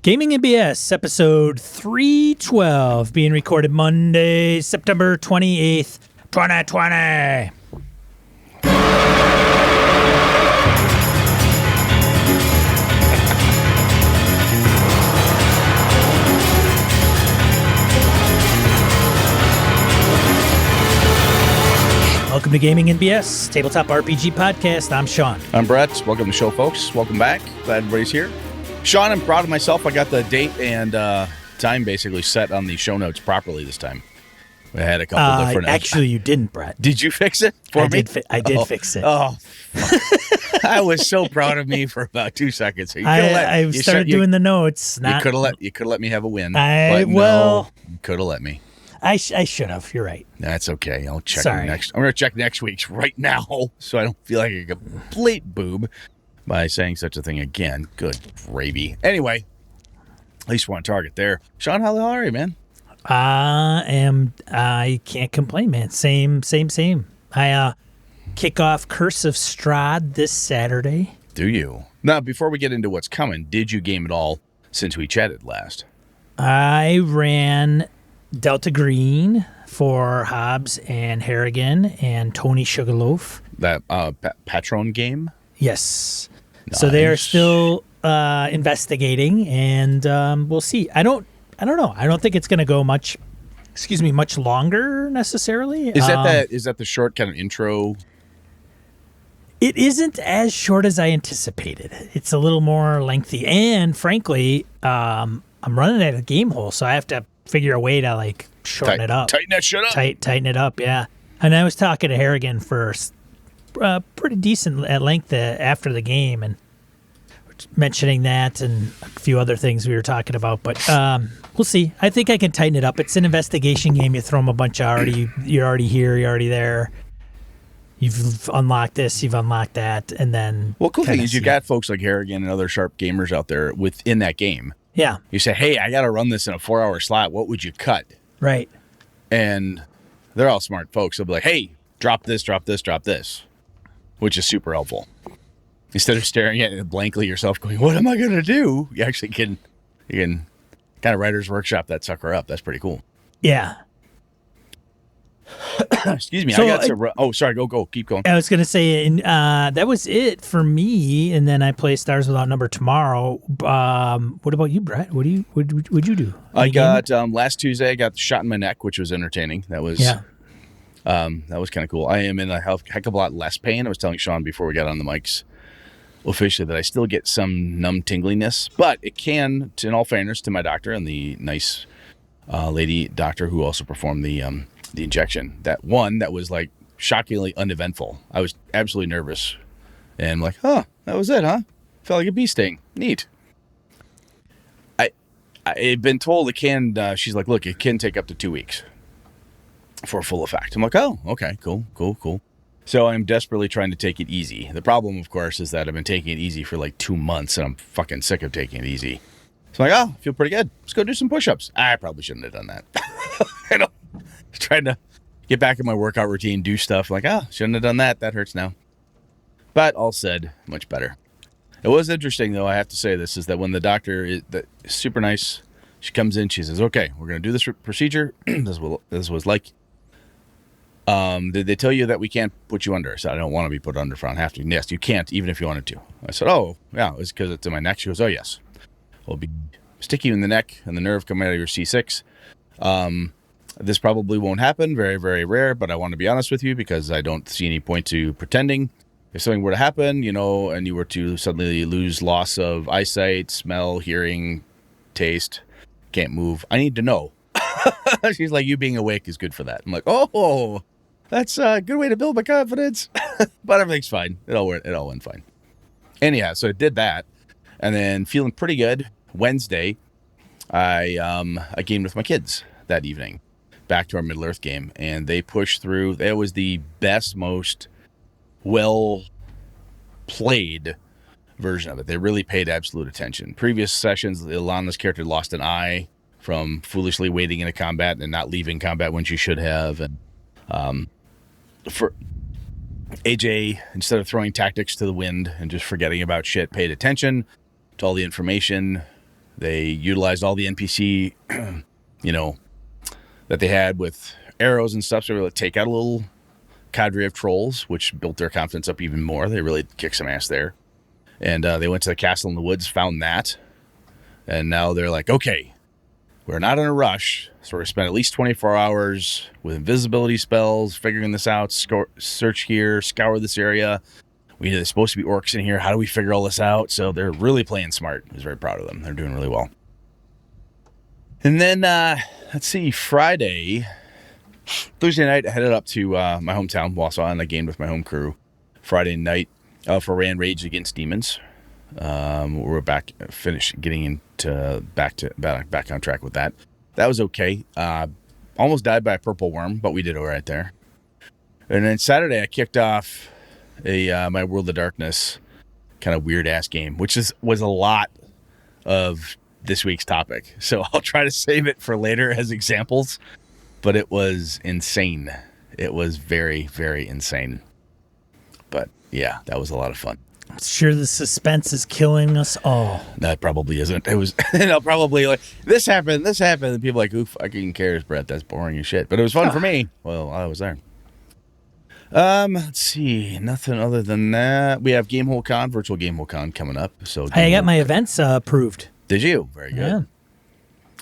Gaming and BS, episode 312, being recorded Monday, September 28th, 2020. Welcome to Gaming and BS, tabletop RPG podcast. I'm Sean. I'm Brett. Welcome to the show, folks. Welcome back. Glad everybody's here. Sean, I'm proud of myself. I got the date and time basically set on the show notes properly this time. We had a couple different... Actually, you didn't, Brett. Did you fix it for me? I did fix it. Oh, I was so proud of me for about 2 seconds. I started doing the notes. You could have let me have a win. You could have let me. I should have. You're right. That's okay. I'll check next. I'm going to check next week's right now, so I don't feel like a complete boob by saying such a thing again. Good gravy. Anyway, at least we're on target there. Sean, how the hell are you, man? I can't complain, man. Same. I kick off Curse of Strahd this Saturday. Do you? Now, before we get into what's coming, did you game at all since we chatted last? I ran Delta Green for Hobbs and Harrigan and Tony Sugarloaf. That PATRON game? Yes. Nice. So they are still investigating, and we'll see. I don't know. I don't think it's going to go much longer necessarily. Is that the short kind of intro? It isn't as short as I anticipated. It's a little more lengthy, and frankly, I'm running at a game hole, so I have to figure a way to like shorten it up. Tighten that shit up. Tighten it up, yeah. And I was talking to Harrigan for pretty decent at length after the game, and mentioning that and a few other things we were talking about. But we'll see. I think I can tighten it up. It's an investigation game. You throw them a bunch of you're already here, you're already there. You've unlocked this, you've unlocked that, and then... Well, cool thing is you got folks like Harrigan and other sharp gamers out there within that game. Yeah. You say, hey, I got to run this in a 4-hour slot. What would you cut? Right. And they're all smart folks. They'll be like, hey, drop this, which is super helpful. Instead of staring at it blankly yourself going, what am I going to do? You actually can kind of writer's workshop that sucker up. That's pretty cool. Yeah. Excuse me. So sorry. Go. Keep going. I was going to say, that was it for me. And then I play Stars Without Number tomorrow. What about you, Brett? What'd you do? I got, last Tuesday, I got shot in my neck, which was entertaining. That was, that was kind of cool. I am in a heck of a lot less pain. I was telling Sean before we got on the mics officially that I still get some numb tingliness, but it can, in all fairness to my doctor and the nice lady doctor who also performed the injection, that was like shockingly uneventful. I was absolutely nervous and I'm like, that was it, huh? Felt like a bee sting. Neat. I've been told it can, she's like, look, it can take up to 2 weeks for full effect. I'm like, oh, okay, cool. So I'm desperately trying to take it easy. The problem, of course, is that I've been taking it easy for like 2 months and I'm fucking sick of taking it easy. So I'm like, I feel pretty good. Let's go do some push-ups. I probably shouldn't have done that. I know. Trying to get back in my workout routine, do stuff like, shouldn't have done that. That hurts now. But all said, much better. It was interesting, though, I have to say this, is that when the doctor is super nice, she comes in, she says, okay, we're going to do this procedure. This was like, did they tell you that we can't put you under? I said, I don't want to be put under if I don't have to. Yes, you can't, even if you wanted to. I said, oh, yeah, it's because it's in my neck. She goes, oh, yes. We'll be sticky in the neck and the nerve coming out of your C6. This probably won't happen. Very, very rare, but I want to be honest with you because I don't see any point to pretending. If something were to happen, and you were to suddenly lose loss of eyesight, smell, hearing, taste, can't move, I need to know. She's like, you being awake is good for that. I'm like, oh, that's a good way to build my confidence. But everything's fine. It all went fine. Anyhow, so I did that. And then feeling pretty good. Wednesday, I gamed with my kids that evening. Back to our Middle-earth game. And they pushed through. That was the best, most well-played version of it. They really paid absolute attention. Previous sessions, Ilana's character lost an eye from foolishly waiting in a combat and not leaving combat when she should have. And for AJ, instead of throwing tactics to the wind and just forgetting about shit, paid attention to all the information, They utilized all the NPC, that they had with arrows and stuff. So they were able to take out a little cadre of trolls, which built their confidence up even more. They really kicked some ass there. And they went to the castle in the woods, found that. And now they're like, okay, we're not in a rush. So we're going to spend at least 24 hours with invisibility spells, figuring this out, search here, scour this area. There's supposed to be orcs in here. How do we figure all this out? So they're really playing smart. I was very proud of them. They're doing really well. And then, let's see, Thursday night, I headed up to my hometown, Wausau, and I gamed with my home crew. Friday night for Ran Rage Against Demons. We're back, finished getting into back on track with that. That was okay. Almost died by a purple worm, but we did all right there. And then Saturday, I kicked off my World of Darkness kind of weird ass game, which was a lot of this week's topic. So I'll try to save it for later as examples, but it was insane. It was very, very insane. But yeah, that was a lot of fun. Sure, the suspense is killing us all. That probably isn't. It was, probably like, this happened, and people are like, who fucking cares, Brett? That's boring as shit. But it was fun for me. Well, I was there. Let's see. Nothing other than that. We have Virtual Gamehole Con coming up. So I got my events approved. Did you? Very good. Yeah.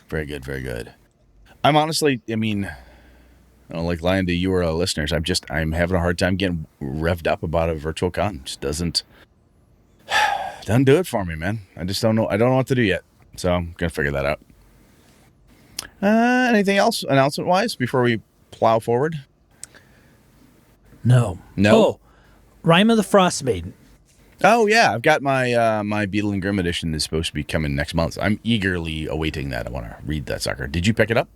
Very good, very good. I'm honestly, I don't like lying to you or listeners. I'm having a hard time getting revved up about a virtual con. It just doesn't do it for me, man. I just don't know. I don't know what to do yet. So I'm going to figure that out. Anything else announcement-wise before we plow forward? No. Oh, Rime of the Frost Maiden. Oh, yeah. I've got my Beetle and Grim edition is supposed to be coming next month. I'm eagerly awaiting that. I want to read that sucker. Did you pick it up?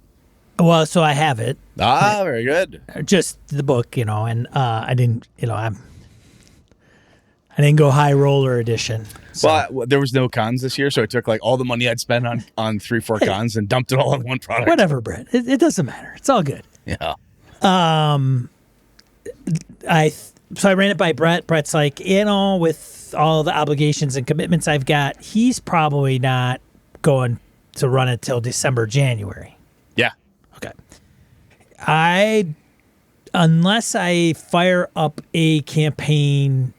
Well, so I have it. Very good. Just the book, and I didn't, I didn't go high roller edition. So. Well, there was no cons this year, so I took like all the money I'd spent on 3-4 cons and dumped it all in one product. Whatever, Brett. It doesn't matter. It's all good. Yeah. So I ran it by Brett. Brett's like, with all the obligations and commitments I've got, he's probably not going to run it till December, January. Yeah. Okay. Unless I fire up a campaign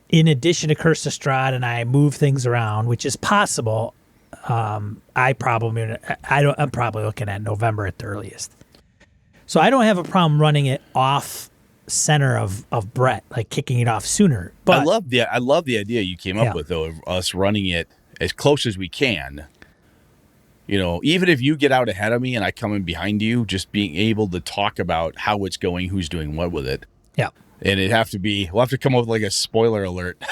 in addition to Curse of Strahd and I move things around, which is possible, I'm probably looking at November at the earliest. So I don't have a problem running it off center of Brett, like kicking it off sooner. But I love the idea you came up with, though, of us running it as close as we can. Even if you get out ahead of me and I come in behind you, just being able to talk about how it's going, who's doing what with it. Yeah. And we'll have to come up with like a spoiler alert,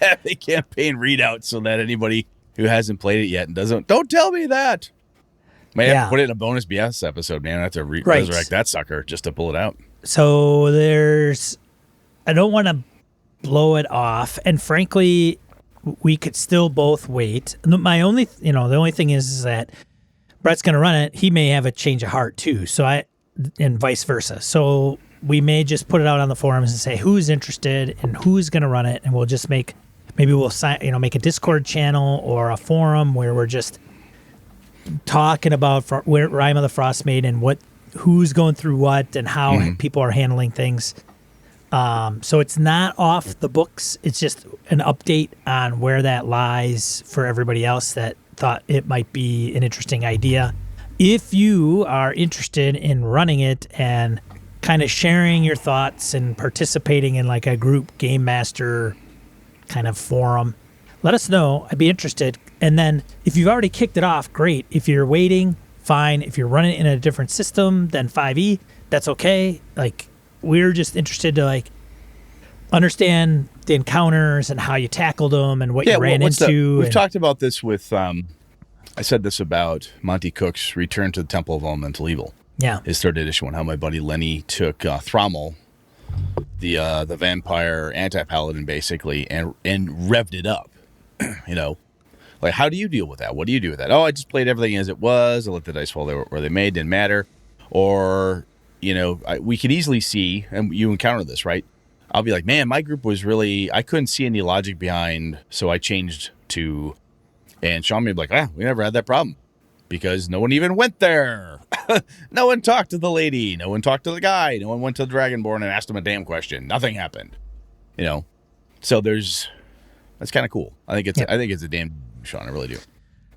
have a campaign readout so that anybody who hasn't played it yet and don't tell me that. May have to put it in a bonus BS episode, man. I have to resurrect that sucker just to pull it out. So I don't want to blow it off. And frankly, we could still both wait. The only thing is that Brett's going to run it. He may have a change of heart too. And vice versa. So we may just put it out on the forums and say who's interested and who's going to run it. And we'll just make a Discord channel or a forum where we're just talking about Rime of the Frost Maiden and who's going through what and how people are handling things. So it's not off the books. It's just an update on where that lies for everybody else that thought it might be an interesting idea. If you are interested in running it and kind of sharing your thoughts and participating in like a group game master kind of forum, let us know. I'd be interested. And then if you've already kicked it off, great. If you're waiting, fine. If you're running it in a different system than 5e, that's okay. Like, we're just interested to understand the encounters and how you tackled them and what you ran into. We've talked about this with, I said this about Monty Cook's Return to the Temple of Elemental Evil. Yeah. His 3rd edition one, how my buddy Lenny took Thrommel, the vampire anti-paladin basically, and revved it up. Like, how do you deal with that? What do you do with that? Oh, I just played everything as it was. I let the dice fall where they made. Didn't matter. Or, we could easily see, and you encounter this, right? I'll be like, man, my group was I couldn't see any logic behind, so I changed to And Sean may be like, we never had that problem because no one even went there. No one talked to the lady. No one talked to the guy. No one went to the Dragonborn and asked him a damn question. Nothing happened. So that's kind of cool. I think it's a damn Sean. I really do.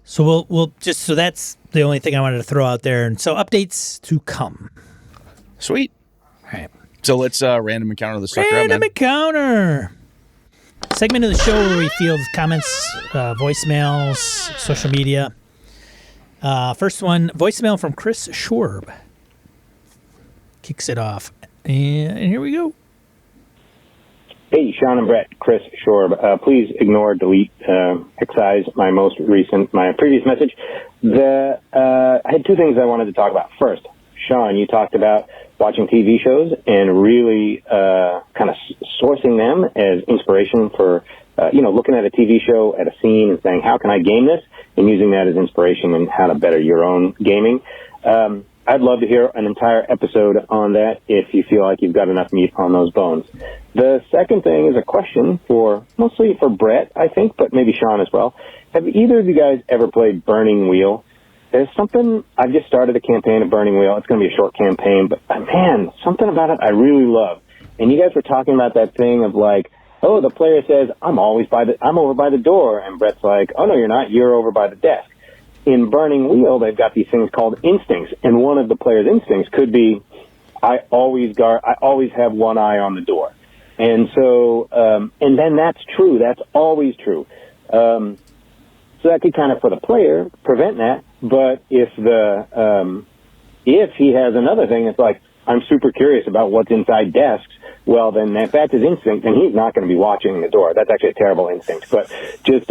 So so that's the only thing I wanted to throw out there. And so updates to come. Sweet. All right. So let's random encounter the sucker. Random encounter. Segment of the show where we field comments, voicemails, social media. First one, voicemail from Chris Schorb. Kicks it off. And here we go. Hey, Sean and Brett, Chris Schorb. Please ignore, delete, excise my previous message. I had two things I wanted to talk about. First, Sean, you talked about watching TV shows and really kind of sourcing them as inspiration for, looking at a TV show, at a scene and saying, how can I game this? And using that as inspiration and how to better your own gaming. I'd love to hear an entire episode on that if you feel like you've got enough meat on those bones. The second thing is a question mostly for Brett, I think, but maybe Sean as well. Have either of you guys ever played Burning Wheel? There's something, I've just started a campaign of Burning Wheel. It's going to be a short campaign, but man, something about it I really love. And you guys were talking about that thing of like, oh, the player says, I'm over by the door. And Brett's like, oh, no, you're not. You're over by the desk. In Burning Wheel, they've got these things called instincts. And one of the player's instincts could be, I always have one eye on the door. And so, and then that's true. That's always true. So that could kind of, for the player, prevent that. But if he has another thing, it's like, I'm super curious about what's inside desks. Well, then if that's his instinct, then he's not going to be watching the door. That's actually a terrible instinct. But just,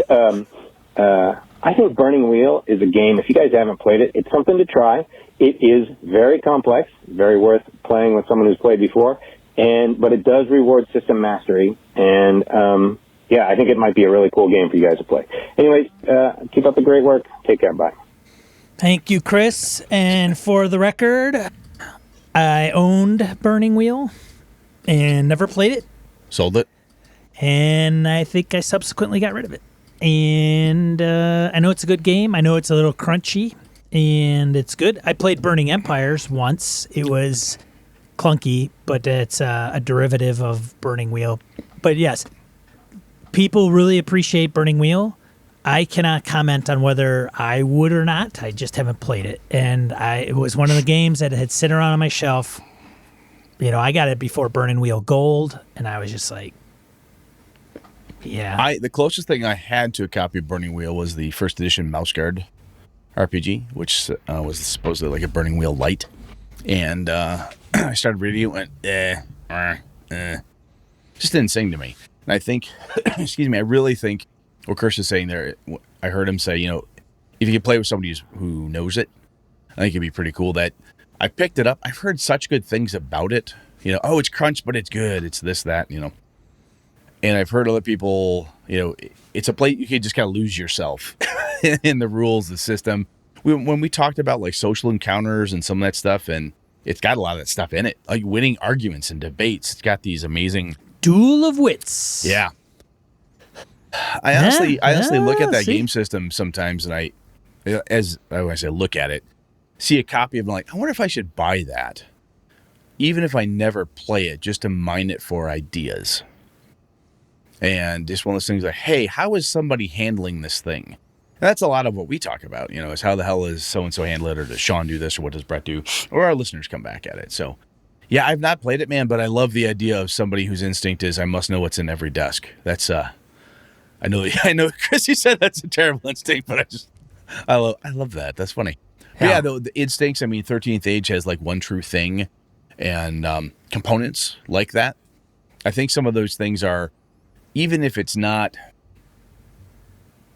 I think Burning Wheel is a game. If you guys haven't played it, it's something to try. It is very complex, very worth playing with someone who's played before. But it does reward system mastery. And, I think it might be a really cool game for you guys to play. Anyways, keep up the great work. Take care. Bye. Thank you, Chris. And for the record, I owned Burning Wheel and never played it. Sold it. And I think I subsequently got rid of it. And I know it's a good game. I know it's a little crunchy, and it's good. I played Burning Empires once. It was clunky, but it's a derivative of Burning Wheel. But yes, people really appreciate Burning Wheel. I cannot comment on whether I would or not. I just haven't played it. And it was one of the games that had sit around on my shelf. I got it before Burning Wheel Gold, and I was just like, yeah. The closest thing I had to a copy of Burning Wheel was the first edition Mouse Guard RPG, which was supposedly like a Burning Wheel light. And I started reading it, went, just didn't sing to me. And I think, excuse me, I really think what Chris is saying there, I heard him say, if you can play with somebody who knows it, I think it'd be pretty cool. That I picked it up. I've heard such good things about it. It's crunch, but it's good. It's this, that, And I've heard other people, it's a play you can just kind of lose yourself in the rules, the system. When we talked about like social encounters and some of that stuff, and it's got a lot of that stuff in it, like winning arguments and debates. It's got these amazing Duel of Wits. Yeah. I honestly look at that game system sometimes, and when I say look at it, see a copy of it, like, I wonder if I should buy that, even if I never play it, just to mine it for ideas. And just one of those things like, hey, how is somebody handling this thing? And that's a lot of what we talk about, is how the hell is so-and-so handle it, or does Sean do this, or what does Brett do, or our listeners come back at it. So, yeah, I've not played it, man, but I love the idea of somebody whose instinct is, I must know what's in every desk. That's, I know, Chris, you said that's a terrible instinct, but I love that. That's funny. Yeah, the instincts, 13th Age has like one true thing and components like that. I think some of those things are, even if it's not,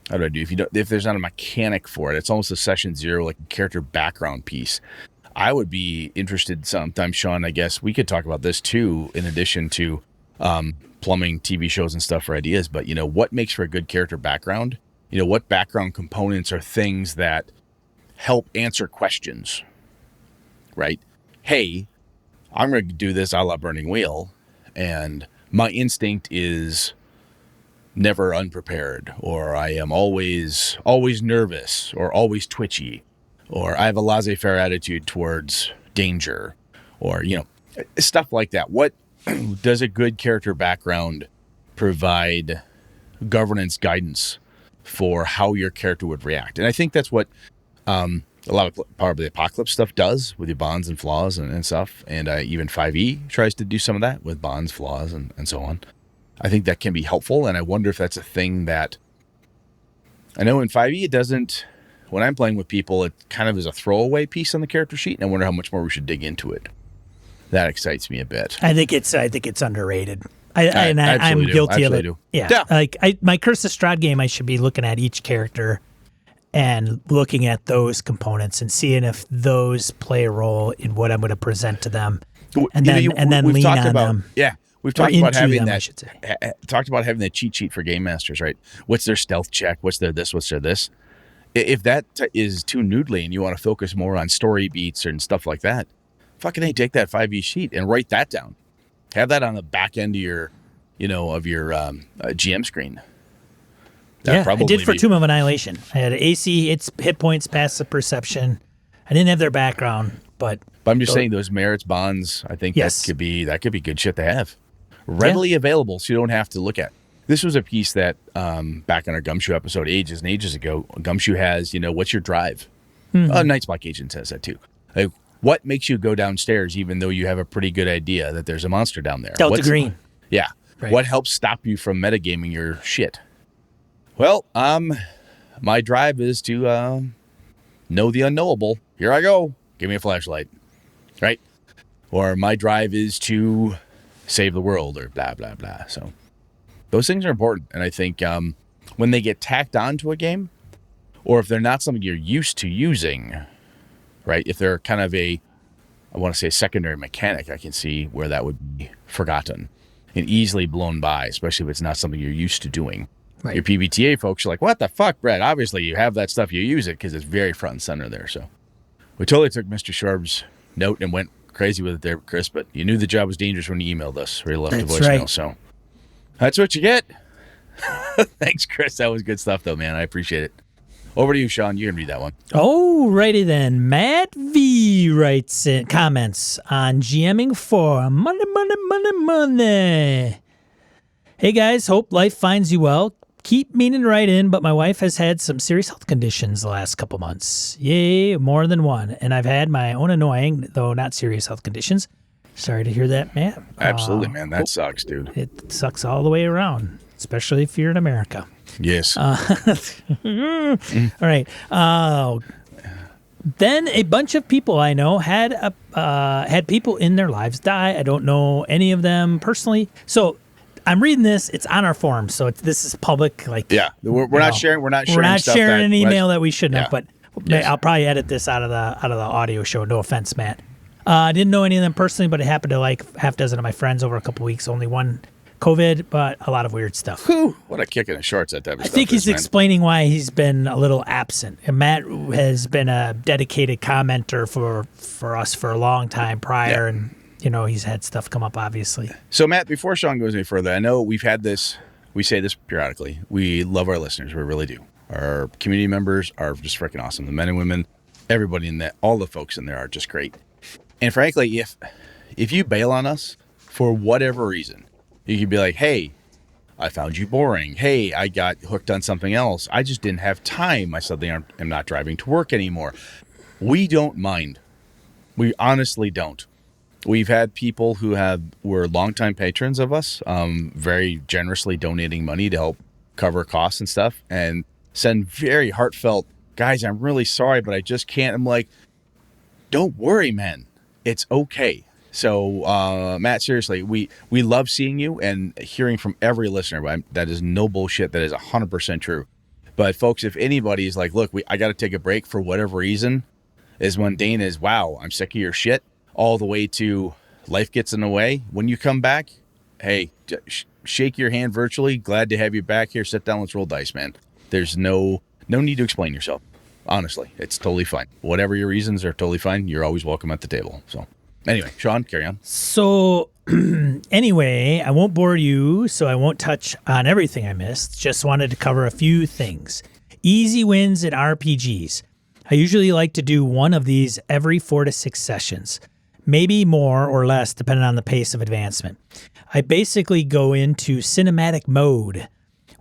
how do I do? If there's not a mechanic for it, it's almost a session zero, like a character background piece. I would be interested sometime, Sean, I guess we could talk about this too, in addition to plumbing TV shows and stuff for ideas. But, what makes for a good character background? What background components are things that help answer questions, right? Hey, I'm going to do this a la Burning Wheel, and my instinct is never unprepared, or I am always nervous, or always twitchy, or I have a laissez-faire attitude towards danger, or, stuff like that. What does a good character background provide governance guidance for how your character would react? And I think that's what a lot of part of the Apocalypse stuff does with your bonds and flaws and stuff. And even 5e tries to do some of that with bonds, flaws, and so on. I think that can be helpful. And I wonder if that's a thing that, I know in 5e it doesn't, when I'm playing with people, it kind of is a throwaway piece on the character sheet. And I wonder how much more we should dig into it. That excites me a bit. I think it's underrated. I'm guilty of it. Yeah. Like my Curse of Strahd game, I should be looking at each character and looking at those components and seeing if those play a role in what I'm going to present to them, and then lean on them. Yeah, we've talked about having that. Talked about having that cheat sheet for game masters, right? What's their stealth check? What's their this? What's their this? If that is too noodly and you want to focus more on story beats and stuff like that, fucking hey, take that 5e sheet and write that down. Have that on the back end of your, GM screen. I did for Tomb of Annihilation. I had AC, its hit points, passive perception. I didn't have their background, but I'm just saying those merits bonds. I think that could be good shit to have, readily available, so you don't have to look at. This was a piece that back on our Gumshoe episode ages and ages ago. Gumshoe has, what's your drive? Night's Block Agent says that too. Like, what makes you go downstairs even though you have a pretty good idea that there's a monster down there? Delta Green. Yeah. Right. What helps stop you from metagaming your shit? Well, my drive is to know the unknowable. Here I go. Give me a flashlight. Right? Or my drive is to save the world, or blah, blah, blah. So those things are important. And I think when they get tacked onto a game, or if they're not something you're used to using, right? If they're kind of I want to say secondary mechanic, I can see where that would be forgotten and easily blown by, especially if it's not something you're used to doing. Right. Your PBTA folks are like, what the fuck, Brett? Obviously, you have that stuff. You use it because it's very front and center there. So we totally took Mr. Sharb's note and went crazy with it there, Chris. But you knew the job was dangerous when you emailed us or you left a voicemail. Right. So that's what you get. Thanks, Chris. That was good stuff, though, man. I appreciate it. Over to you, Sean. You can read that one. Oh, righty then. Matt V writes in comments on GMing for money, money, money, money. Hey, guys. Hope life finds you well. Keep meaning to write in, but my wife has had some serious health conditions the last couple months. Yay, more than one. And I've had my own annoying, though not serious health conditions. Sorry to hear that, Matt. Absolutely, man. That sucks, dude. It sucks all the way around, especially if you're in America. Yes. All right. Then a bunch of people I know had people in their lives die. I don't know any of them personally. So I'm reading this. It's on our forum, so this is public. Like, yeah, we're not sharing. We're not sharing an email that we shouldn't have. But I'll probably edit this out of the audio show. No offense, Matt. I didn't know any of them personally, but it happened to like half dozen of my friends over a couple weeks. Only one COVID, but a lot of weird stuff. Whew, what a kick in the shorts that type of stuff. I think he's explaining why he's been a little absent. And Matt has been a dedicated commenter for us for a long time prior, and he's had stuff come up, obviously. So, Matt, before Sean goes any further, I know we've had this, we say this periodically. We love our listeners. We really do. Our community members are just freaking awesome. The men and women, everybody in that, all the folks in there are just great. And frankly, if you bail on us for whatever reason, you could be like, hey, I found you boring. Hey, I got hooked on something else. I just didn't have time. I suddenly am not driving to work anymore. We don't mind. We honestly don't. We've had people who were longtime patrons of us, very generously donating money to help cover costs and stuff, and send very heartfelt, guys, I'm really sorry, but I just can't. I'm like, don't worry, man. It's okay. So, Matt, seriously, we love seeing you and hearing from every listener. That is no bullshit. That is 100% true. But, folks, if anybody's like, look, I got to take a break for whatever reason, is when Dane is, wow, I'm sick of your shit, all the way to life gets in the way. When you come back, hey, shake your hand virtually. Glad to have you back here. Sit down. Let's roll dice, man. There's no need to explain yourself. Honestly, it's totally fine. Whatever your reasons are totally fine. You're always welcome at the table. So Anyway, Sean, carry on. So, anyway, I won't bore you, so I won't touch on everything I missed. Just wanted to cover a few things. Easy wins in RPGs. I usually like to do one of these every 4 to 6 sessions, maybe more or less depending on the pace of advancement. I basically go into cinematic mode.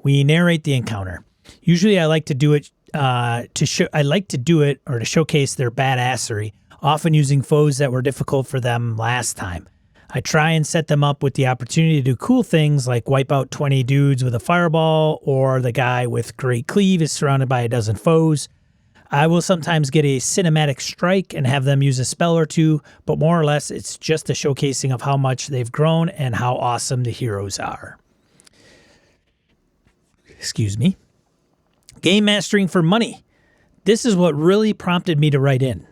We narrate the encounter. Usually I like to do it to showcase their badassery, often using foes that were difficult for them last time. I try and set them up with the opportunity to do cool things like wipe out 20 dudes with a fireball, or the guy with great cleave is surrounded by a dozen foes. I will sometimes get a cinematic strike and have them use a spell or two, but more or less it's just a showcasing of how much they've grown and how awesome the heroes are. Excuse me. Game mastering for money. This is what really prompted me to write in.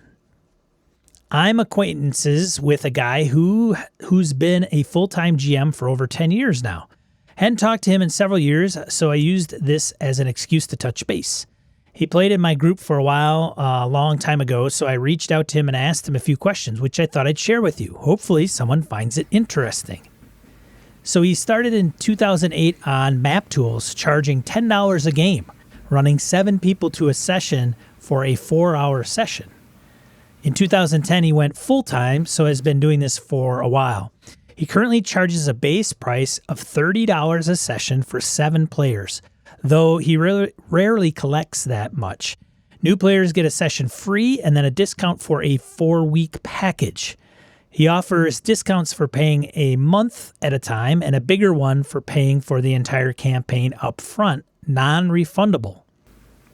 I'm acquaintances with a guy who's been a full-time GM for over 10 years now. Hadn't talked to him in several years, so I used this as an excuse to touch base. He played in my group for a while, a long time ago, so I reached out to him and asked him a few questions, which I thought I'd share with you. Hopefully someone finds it interesting. So he started in 2008 on Map Tools, charging $10 a game, running 7 people to a session for a 4-hour session. In 2010, he went full-time, so has been doing this for a while. He currently charges a base price of $30 a session for 7 players, though he rarely collects that much. New players get a session free and then a discount for a 4-week package. He offers discounts for paying a month at a time and a bigger one for paying for the entire campaign up front, non-refundable.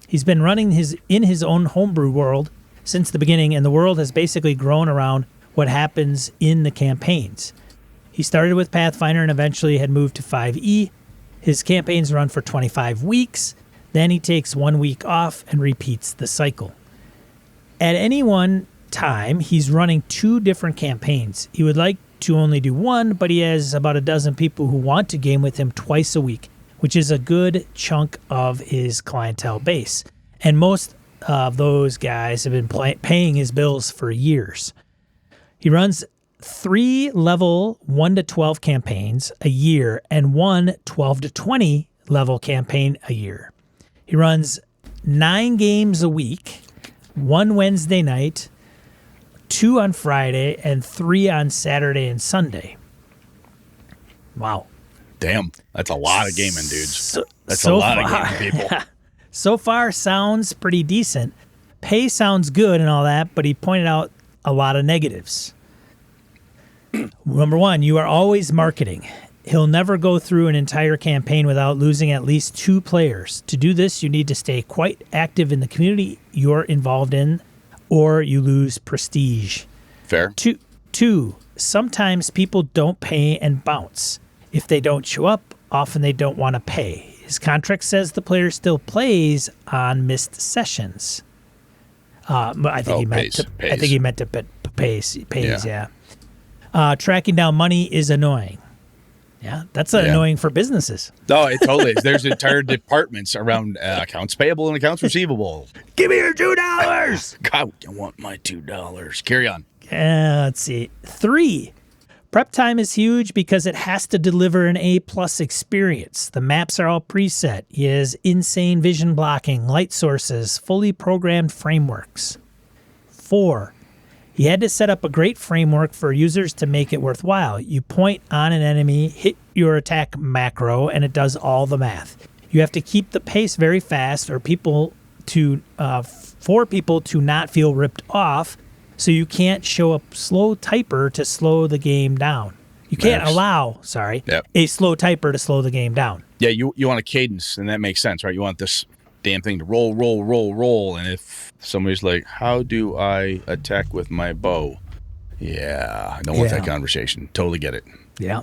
He's been running in his own homebrew world since the beginning, and the world has basically grown around what happens in the campaigns. He started with Pathfinder and eventually had moved to 5e. His campaigns run for 25 weeks, then he takes 1 week off and repeats the cycle. At any one time, he's running 2 different campaigns. He would like to only do one, but he has about a dozen people who want to game with him twice a week, which is a good chunk of his clientele base. And most of those guys have been paying his bills for years. He runs 3 level 1 to 12 campaigns a year and 1 12 to 20 level campaign a year. He runs 9 games a week, 1 Wednesday night, 2 on Friday, and 3 on Saturday and Sunday. Wow. Damn, that's a lot of gaming, dudes. That's a lot of gaming people. So far, sounds pretty decent. Pay sounds good and all that, but he pointed out a lot of negatives. Number 1, you are always marketing. He'll never go through an entire campaign without losing at least 2 players. To do this, you need to stay quite active in the community you're involved in, or you lose prestige. Fair. 2, sometimes people don't pay and bounce. If they don't show up, often they don't want to pay. His contract says the player still plays on missed sessions. But I think he meant to pays. Yeah. Tracking down money is annoying. Yeah, that's annoying for businesses. No, it totally is. There's entire departments around accounts payable and accounts receivable. Give me your $2. God, I want my $2. Carry on. Let's see. 3. Prep time is huge because it has to deliver an A+ experience. The maps are all preset. He has insane vision blocking, light sources, fully programmed frameworks. 4. He had to set up a great framework for users to make it worthwhile. You point on an enemy, hit your attack macro, and it does all the math. You have to keep the pace very fast for people to not feel ripped off. So you can't show a slow typer to slow the game down. You can't allow, a slow typer to slow the game down. Yeah, you want a cadence, and that makes sense, right? You want this damn thing to roll. And if somebody's like, how do I attack with my bow? Yeah, I don't want that conversation. Totally get it. Yeah.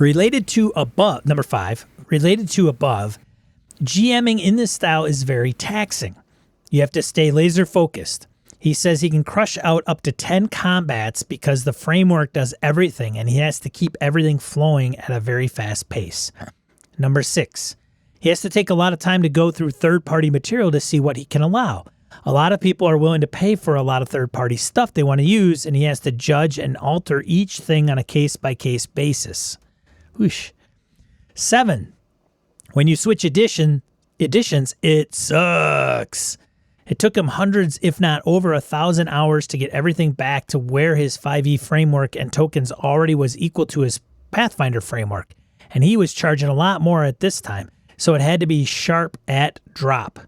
Number 5, related to above, GMing in this style is very taxing. You have to stay laser focused. He says he can crush out up to 10 combats because the framework does everything and he has to keep everything flowing at a very fast pace. Number 6, he has to take a lot of time to go through third-party material to see what he can allow. A lot of people are willing to pay for a lot of third-party stuff they want to use, and he has to judge and alter each thing on a case-by-case basis. Whoosh. 7. When you switch editions, it sucks. It took him hundreds, if not over 1,000 hours to get everything back to where his 5e framework and tokens already was equal to his Pathfinder framework. And he was charging a lot more at this time, so it had to be sharp at drop.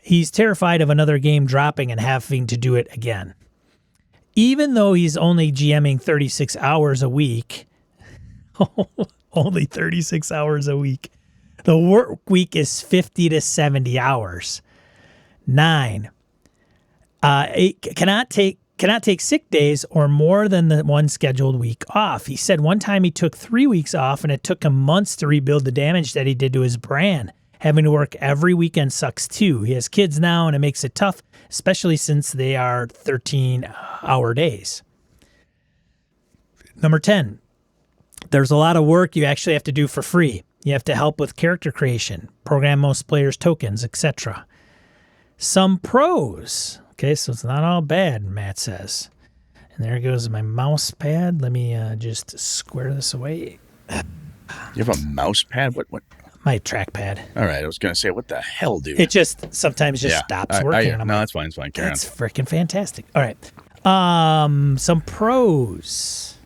He's terrified of another game dropping and having to do it again. Even though he's only GMing 36 hours a week, only 36 hours a week, the work week is 50 to 70 hours. 9. Cannot take sick days or more than the one scheduled week off. He said one time he took 3 weeks off and it took him months to rebuild the damage that he did to his brand. Having to work every weekend sucks too. He has kids now and it makes it tough, especially since they are 13-hour days. Number 10. There's a lot of work you actually have to do for free. You have to help with character creation, program most players' tokens, etc. Some pros. Okay, so it's not all bad, Matt says. And there goes my mouse pad. Let me just square this away. You have a mouse pad? What? My trackpad. All right, I was going to say, what the hell, dude? It just sometimes stops working. No, that's fine. It's fine. Carry That's freaking fantastic. All right. Some pros.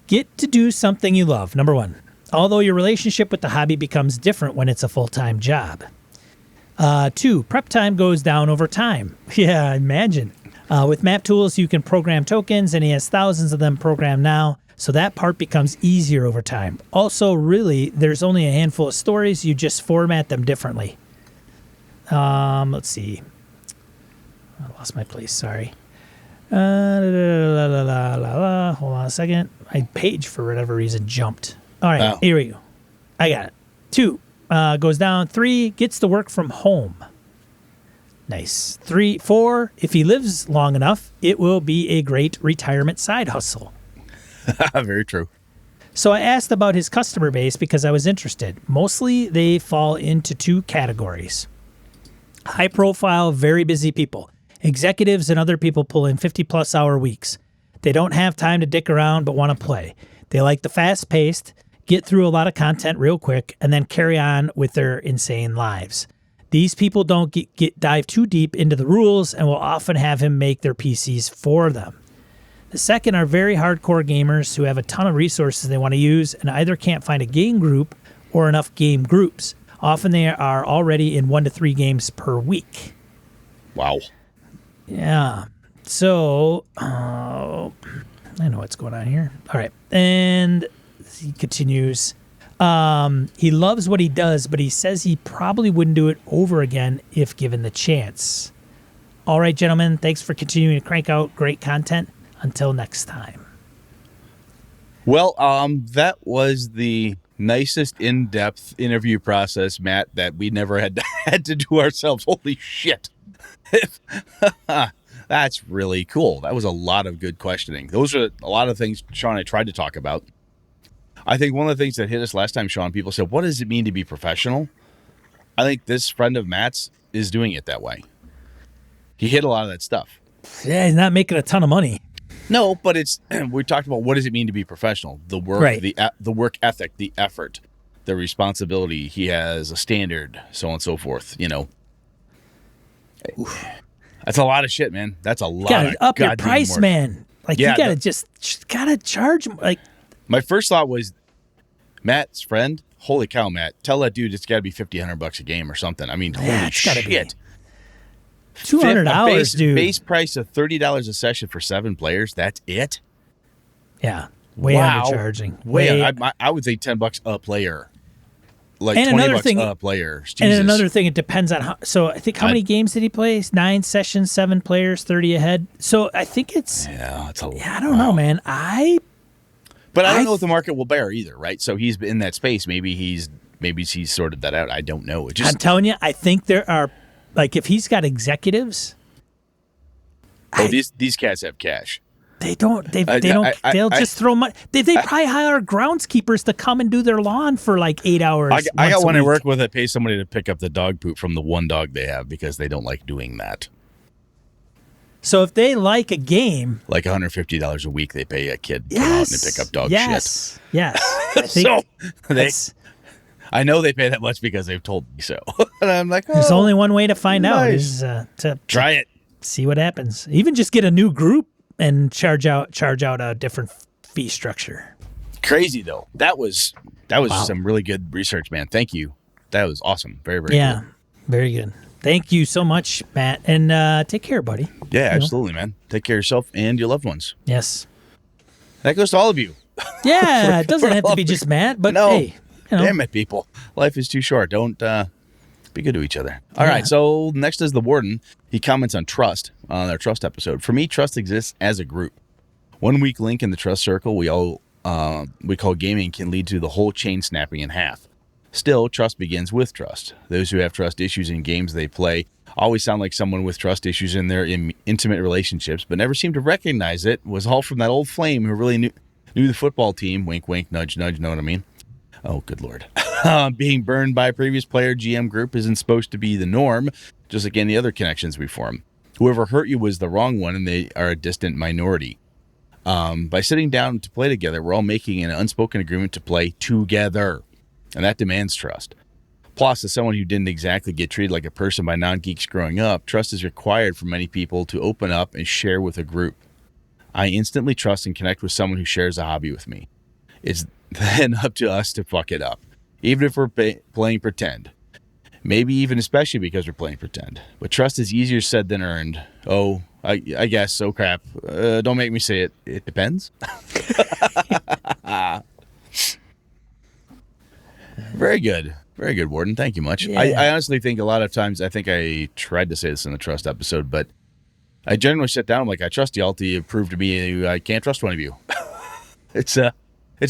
Get to do something you love. Number 1. Although your relationship with the hobby becomes different when it's a full-time job. 2, prep time goes down over time. Yeah, imagine. With map tools, you can program tokens, and he has thousands of them programmed now, so that part becomes easier over time. Also, really, there's only a handful of stories. You just format them differently. Let's see. I lost my place. Sorry. Hold on a second. My page, for whatever reason, jumped. All right, Here we go. I got it. 2. Goes down. 3, gets to work from home. Nice. 4, if he lives long enough, it will be a great retirement side hustle. Very true. So I asked about his customer base because I was interested. Mostly they fall into 2 categories. High profile, very busy people. Executives and other people pull in 50-plus hour weeks. They don't have time to dick around but want to play. They like the fast-paced, get through a lot of content real quick, and then carry on with their insane lives. These people don't dive too deep into the rules and will often have him make their PCs for them. The second are very hardcore gamers who have a ton of resources they want to use and either can't find a game group or enough game groups. Often they are already in 1 to 3 games per week. Wow. Yeah. So, I know what's going on here. All right. And he continues. He loves what he does, but he says he probably wouldn't do it over again if given the chance. All right, gentlemen. Thanks for continuing to crank out great content. Until next time. Well, that was the nicest in-depth interview process, Matt, that we never had to do ourselves. Holy shit. That's really cool. That was a lot of good questioning. Those are a lot of things Sean and I tried to talk about. I think one of the things that hit us last time, Sean, people said, what does it mean to be professional? I think this friend of Matt's is doing it that way. He hit a lot of that stuff. Yeah, he's not making a ton of money. No, but we talked about what does it mean to be professional? The work, right. the work ethic, the effort, the responsibility. He has a standard, so on and so forth. You know, that's a lot of shit, man. That's a lot. You gotta up your price, work. Man. Like you gotta gotta charge. Like my first thought was, Matt's friend. Holy cow, Matt! Tell that dude it's got to be $1,500 a game or something. I mean, holy shit. Be. $200, dude. Base price of $30 a session for 7 players. That's it. Yeah, way undercharging. I would say $10 a player, like and $20 a player. Jesus. And another thing, it depends on how. So I think how many games did he play? 9 sessions, 7 players, 30 ahead. So I think it's it's a lot. Yeah, I don't know, man. But I don't know if the market will bear either, right? So he's in that space. Maybe he's sorted that out. I don't know. I'm telling you, I think there are. Like, if he's got executives... these cats have cash. They don't. They'll just throw money. They probably hire groundskeepers to come and do their lawn for like 8 hours. I got one I work with that pays somebody to pick up the dog poop from the one dog they have because they don't like doing that. So if they like a game, like $150 a week, they pay a kid to come out and pick up dog shit. Yes. I think I know they pay that much because they've told me so. And I'm like, there's only one way to find out is to try it, see what happens. Even just get a new group and charge out a different fee structure. Crazy though. That was some really good research, man. Thank you. That was awesome. Very, very good. Very good. Thank you so much, Matt. And take care, buddy. Yeah, absolutely, man. Take care of yourself and your loved ones. Yes. That goes to all of you. Yeah, it doesn't have to be just Matt, but no. hey. Damn it, people. Life is too short. Don't be good to each other. All right, so next is the warden. He comments on trust on our trust episode. For me, trust exists as a group. One weak link in the trust circle we call gaming can lead to the whole chain snapping in half. Still, trust begins with trust. Those who have trust issues in games they play always sound like someone with trust issues in their intimate relationships, but never seem to recognize it. Was all from that old flame who really knew the football team. Wink, wink, nudge, nudge. Know what I mean? Oh, good Lord. Being burned by a previous player GM group isn't supposed to be the norm, just like any other connections we form. Whoever hurt you was the wrong one, and they are a distant minority. By sitting down to play together, we're all making an unspoken agreement to play together, and that demands trust. Plus, as someone who didn't exactly get treated like a person by non-geeks growing up, trust is required for many people to open up and share with a group. I instantly trust and connect with someone who shares a hobby with me. It's then up to us to fuck it up, even if we're playing pretend. Maybe even especially because we're playing pretend. But trust is easier said than earned. Oh, I guess. Oh, crap. Don't make me say it. It depends. Very good. Very good, Warden. Thank you much. Yeah. I honestly think a lot of times, I think I tried to say this in the trust episode, but I generally sit down, I'm like, I trust y'all till you prove to me I can't trust one of you. It's a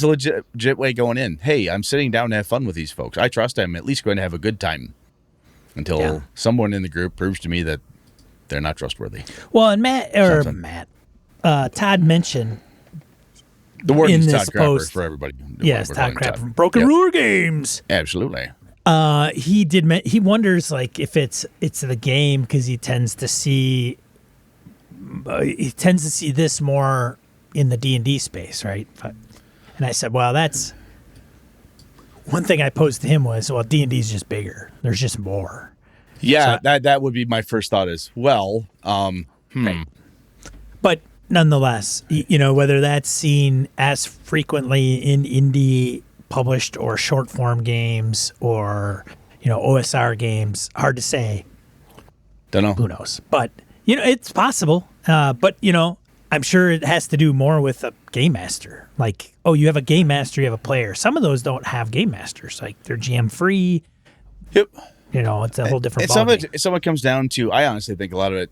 legit way going in. Hey, I'm sitting down to have fun with these folks. I trust I'm at least going to have a good time until someone in the group proves to me that they're not trustworthy. Well, and Todd mentioned the warden's Todd Crapper for everybody. Yes, Todd Crapper from Broken Ruler Games. Absolutely. He wonders like if it's the game because he tends to see this more in the D&D space, right? And I said, well, that's one thing I posed to him was, well, D&D is just bigger. There's just more. Yeah, so, that would be my first thought as well. Right. But nonetheless, whether that's seen as frequently in indie published or short form games or, OSR games, hard to say. Don't know. Who knows? But, it's possible. But, I'm sure it has to do more with a game master. Like, oh, you have a game master, you have a player. Some of those don't have game masters. Like, they're GM free. Yep. It's a whole different ballgame. Some of it comes down to, I honestly think a lot of it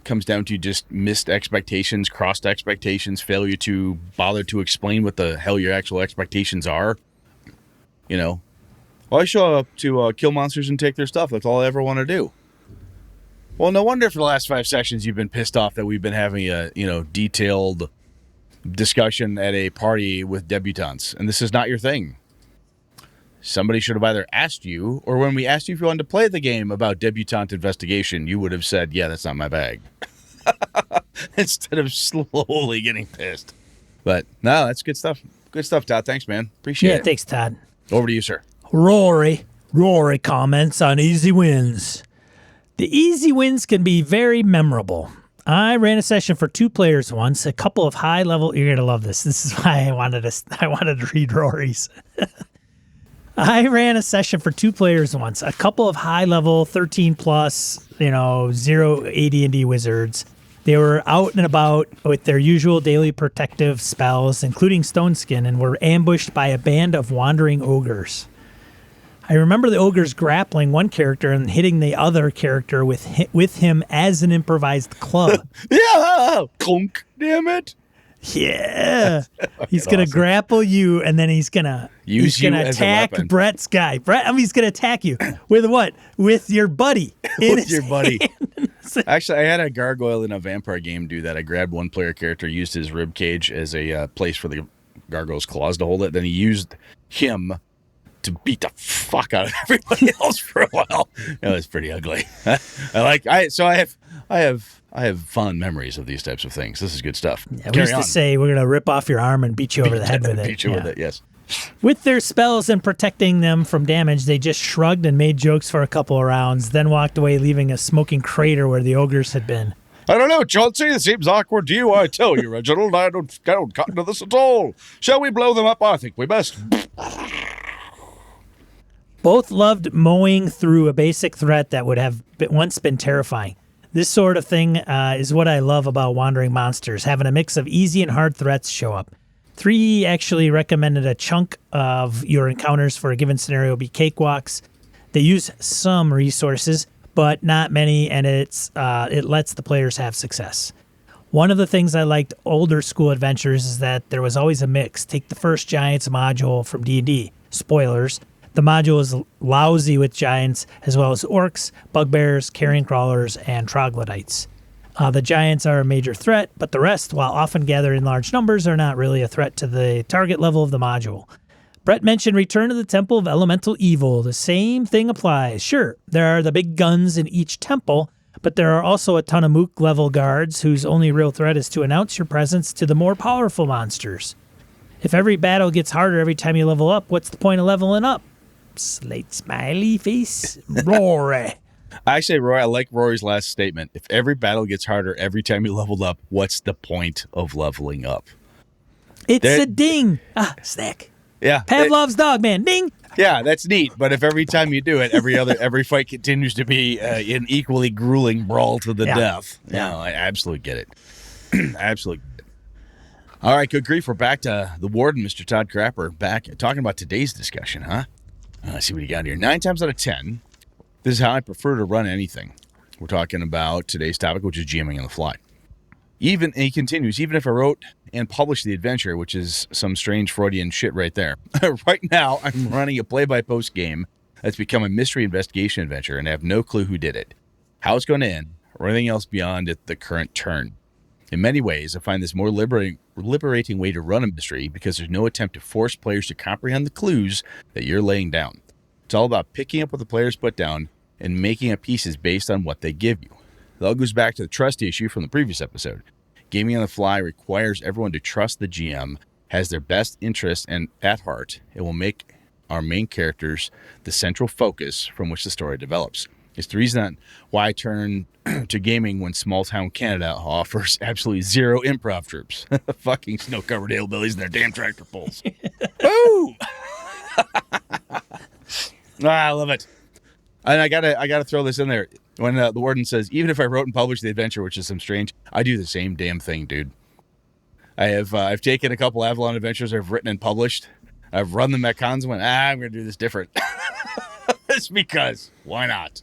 comes down to just missed expectations, crossed expectations, failure to bother to explain what the hell your actual expectations are. Well, I show up to kill monsters and take their stuff. That's all I ever want to do. Well, no wonder for the last 5 sessions you've been pissed off that we've been having a, detailed discussion at a party with debutantes, and this is not your thing. Somebody should have either asked you, or when we asked you if you wanted to play the game about debutante investigation, you would have said, yeah, that's not my bag. Instead of slowly getting pissed. But, no, that's good stuff. Good stuff, Todd. Thanks, man. Appreciate it. Yeah, thanks, Todd. Over to you, sir. Rory comments on easy wins. The easy wins can be very memorable. I ran a session for 2 players once, a couple of high-level... You're going to love this. This is why I wanted to read Rory's. I ran a session for 2 players once, a couple of high-level 13+, 0 AD&D wizards. They were out and about with their usual daily protective spells, including Stone Skin, and were ambushed by a band of wandering ogres. I remember the ogres grappling one character and hitting the other character with him as an improvised club. Yeah! Clunk, damn it! Yeah. He's going to grapple you, and then he's going to attack Brett's guy. He's going to attack you with what? With your buddy. With your buddy. Actually, I had a gargoyle in a vampire game do that. I grabbed one player character, used his rib cage as a place for the gargoyle's claws to hold it. Then he used him to beat the fuck out of everybody else for a while. It was pretty ugly. I have fond memories of these types of things. This is good stuff. Yeah, we used to say we're gonna rip off your arm and beat you over the head with it. Beat you with it, yes. With their spells and protecting them from damage, they just shrugged and made jokes for a couple of rounds, then walked away, leaving a smoking crater where the ogres had been. I don't know, Chauncey. It seems awkward to you. I tell you, Reginald, I don't cotton to this at all. Shall we blow them up? I think we best. Both loved mowing through a basic threat that would have once been terrifying. This sort of thing is what I love about Wandering Monsters, having a mix of easy and hard threats show up. 3 actually recommended a chunk of your encounters for a given scenario be cakewalks. They use some resources, but not many, and it lets the players have success. One of the things I liked older school adventures is that there was always a mix. Take the first Giants module from D&D. Spoilers. The module is lousy with giants, as well as orcs, bugbears, carrion crawlers, and troglodytes. The giants are a major threat, but the rest, while often gathered in large numbers, are not really a threat to the target level of the module. Brett mentioned Return to the Temple of Elemental Evil. The same thing applies. Sure, there are the big guns in each temple, but there are also a ton of mook-level guards whose only real threat is to announce your presence to the more powerful monsters. If every battle gets harder every time you level up, what's the point of leveling up? Slate smiley face, Rory. Actually, Roy, I like Rory's last statement. If every battle gets harder every time you leveled up, what's the point of leveling up? It's a ding. Snack. Yeah. Pavlov's dog, man. Ding. Yeah, that's neat. But if every time you do it, every fight continues to be an equally grueling brawl to the death. Yeah, I absolutely get it. Absolutely. All right, good grief. We're back to the warden, Mr. Todd Crapper, back talking about today's discussion, huh? Let's see what you got here. 9 times out of 10, this is how I prefer to run anything. We're talking about today's topic, which is GMing on the fly. And he continues, even if I wrote and published the adventure, which is some strange Freudian shit right there. Right now, I'm running a play-by-post game that's become a mystery investigation adventure, and I have no clue who did it, how it's going to end, or anything else beyond the current turn. In many ways, I find this more liberating way to run a mystery because there's no attempt to force players to comprehend the clues that you're laying down. It's all about picking up what the players put down and making up pieces based on what they give you. It all goes back to the trust issue from the previous episode. Gaming on the fly requires everyone to trust the GM has their best interest and at heart. It will make our main characters the central focus from which the story develops. It's the reason why I turn to gaming when small-town Canada offers absolutely zero improv troops. Fucking snow-covered hillbillies and their damn tractor pulls. Woo! I love it. And I gotta throw this in there. When the warden says, even if I wrote and published the adventure, which is some strange, I do the same damn thing, dude. I've taken a couple Avalon adventures I've written and published. I've run them at cons and went, I'm going to do this different. It's because, why not?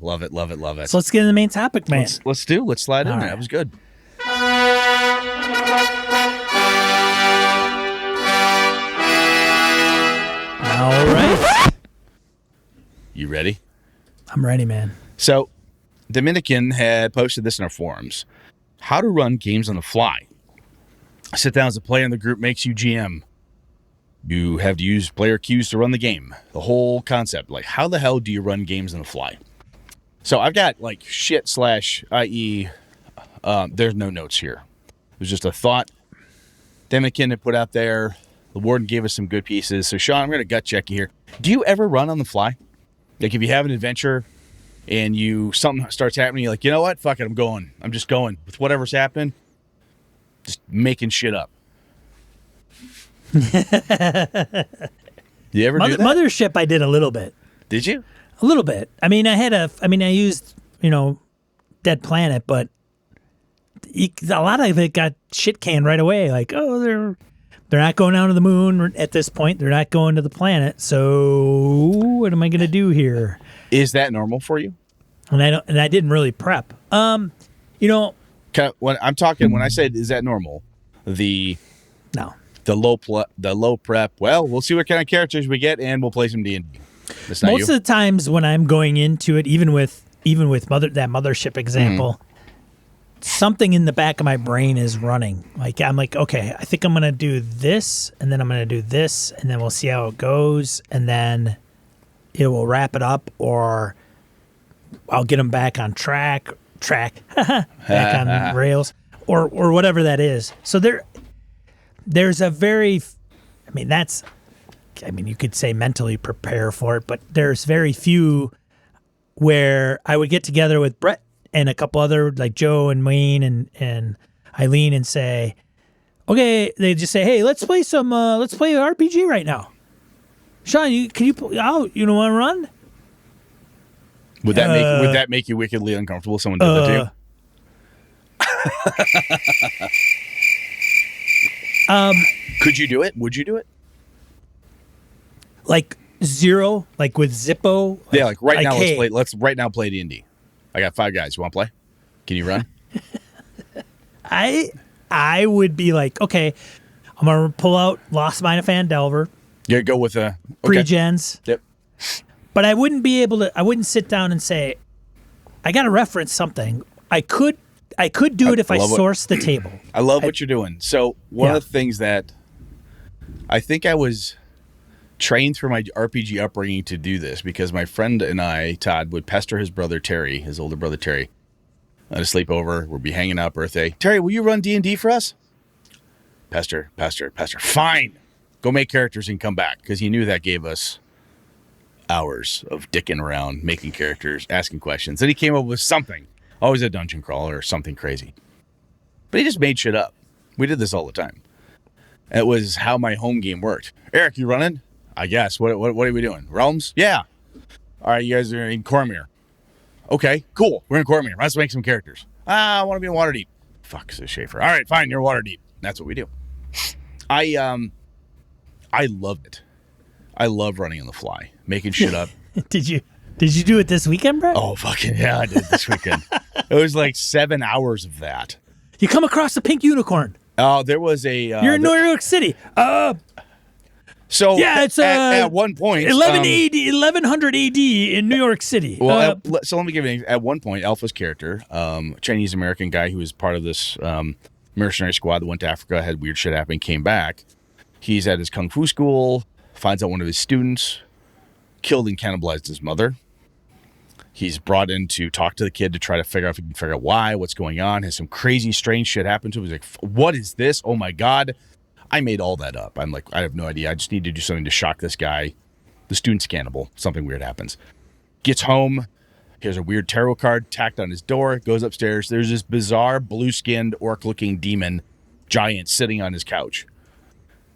Love it, love it, love it. So let's get into the main topic, man. Let's slide in there. That was good. All right. You ready? I'm ready, man. So, Dominican had posted this in our forums. How to run games on the fly. Sit down as a player in the group makes you GM. You have to use player cues to run the game. The whole concept. Like, how the hell do you run games on the fly? So I've got like shit/ie. There's no notes here. It was just a thought Dominican had put out there. The warden gave us some good pieces. So Sean, I'm going to gut check you here. Do you ever run on the fly? Like if you have an adventure and something starts happening, you're like, you know what? Fuck it, I'm going. I'm just going with whatever's happening. Just making shit up. You ever do that? Mothership, I did a little bit. Did you? A little bit. I mean, I used, Dead Planet, but a lot of it got shit canned right away. Like, oh, they're not going down to the moon at this point. They're not going to the planet. So what am I going to do here? Is that normal for you? And I didn't really prep. When I said is that normal, the low prep. Well, we'll see what kind of characters we get, and we'll play some D&D. Most of the times when I'm going into it, even with even with that mothership example, something in the back of my brain is running. Like I'm like, okay, I think I'm gonna do this, and then I'm gonna do this, and then we'll see how it goes, and then it will wrap it up, or I'll get them back on track, back on rails, or whatever that is. So there's a very, you could say mentally prepare for it, but there's very few where I would get together with Brett and a couple other, like Joe and Wayne and Eileen, and say, okay, they just say, hey, let's play RPG right now. Sean, you want to run? Would that make you wickedly uncomfortable if someone did that to you? Could you do it? Would you do it? Like zero, like with Zippo. Yeah, like right now. Hey, let's right now play D&D. I got 5 guys. You want to play? Can you run? I would be like, okay, I'm gonna pull out Lost Mine of Phandelver. Yeah, go with pre-gens. Yep. But I wouldn't be able to. I wouldn't sit down and say, I got to reference something. I could do it if I source the table. I love what you're doing. So one of the things that I think I was trained through my RPG upbringing to do this, because my friend and I, Todd, would pester his brother Terry, his older brother Terry, at a sleepover. We'd be hanging out birthday. Terry, will you run D&D for us? Pester. Fine. Go make characters and come back, because he knew that gave us hours of dicking around, making characters, asking questions. Then he came up with something. Always a dungeon crawler or something crazy. But he just made shit up. We did this all the time. It was how my home game worked. Eric, you running? I guess. What are we doing? Realms? Yeah. All right, you guys are in Cormier. Okay, cool. We're in Cormier. Let's make some characters. I want to be in Waterdeep. Fuck, says Schaefer. All right, fine. You're Waterdeep. That's what we do. I love it. I love running on the fly, making shit up. Did you do it this weekend, Brett? Oh, fucking yeah, I did this weekend. It was like 7 hours of that. You come across a pink unicorn. Oh, there was a... You're in New York City. So yeah, it's at one point... 1100 AD in New York City. Well, so let me give you... At one point, Alpha's character, Chinese-American guy who was part of this mercenary squad that went to Africa, had weird shit happen, came back. He's at his kung fu school, finds out one of his students killed and cannibalized his mother. He's brought in to talk to the kid to try to figure out if he can figure out why, what's going on. Has some crazy, strange shit happen to him. He's like, what is this? Oh my God. I made all that up. I'm like, I have no idea. I just need to do something to shock this guy. The student's cannibal. Something weird happens. Gets home. Here's a weird tarot card tacked on his door. Goes upstairs. There's this bizarre blue-skinned orc-looking demon giant sitting on his couch.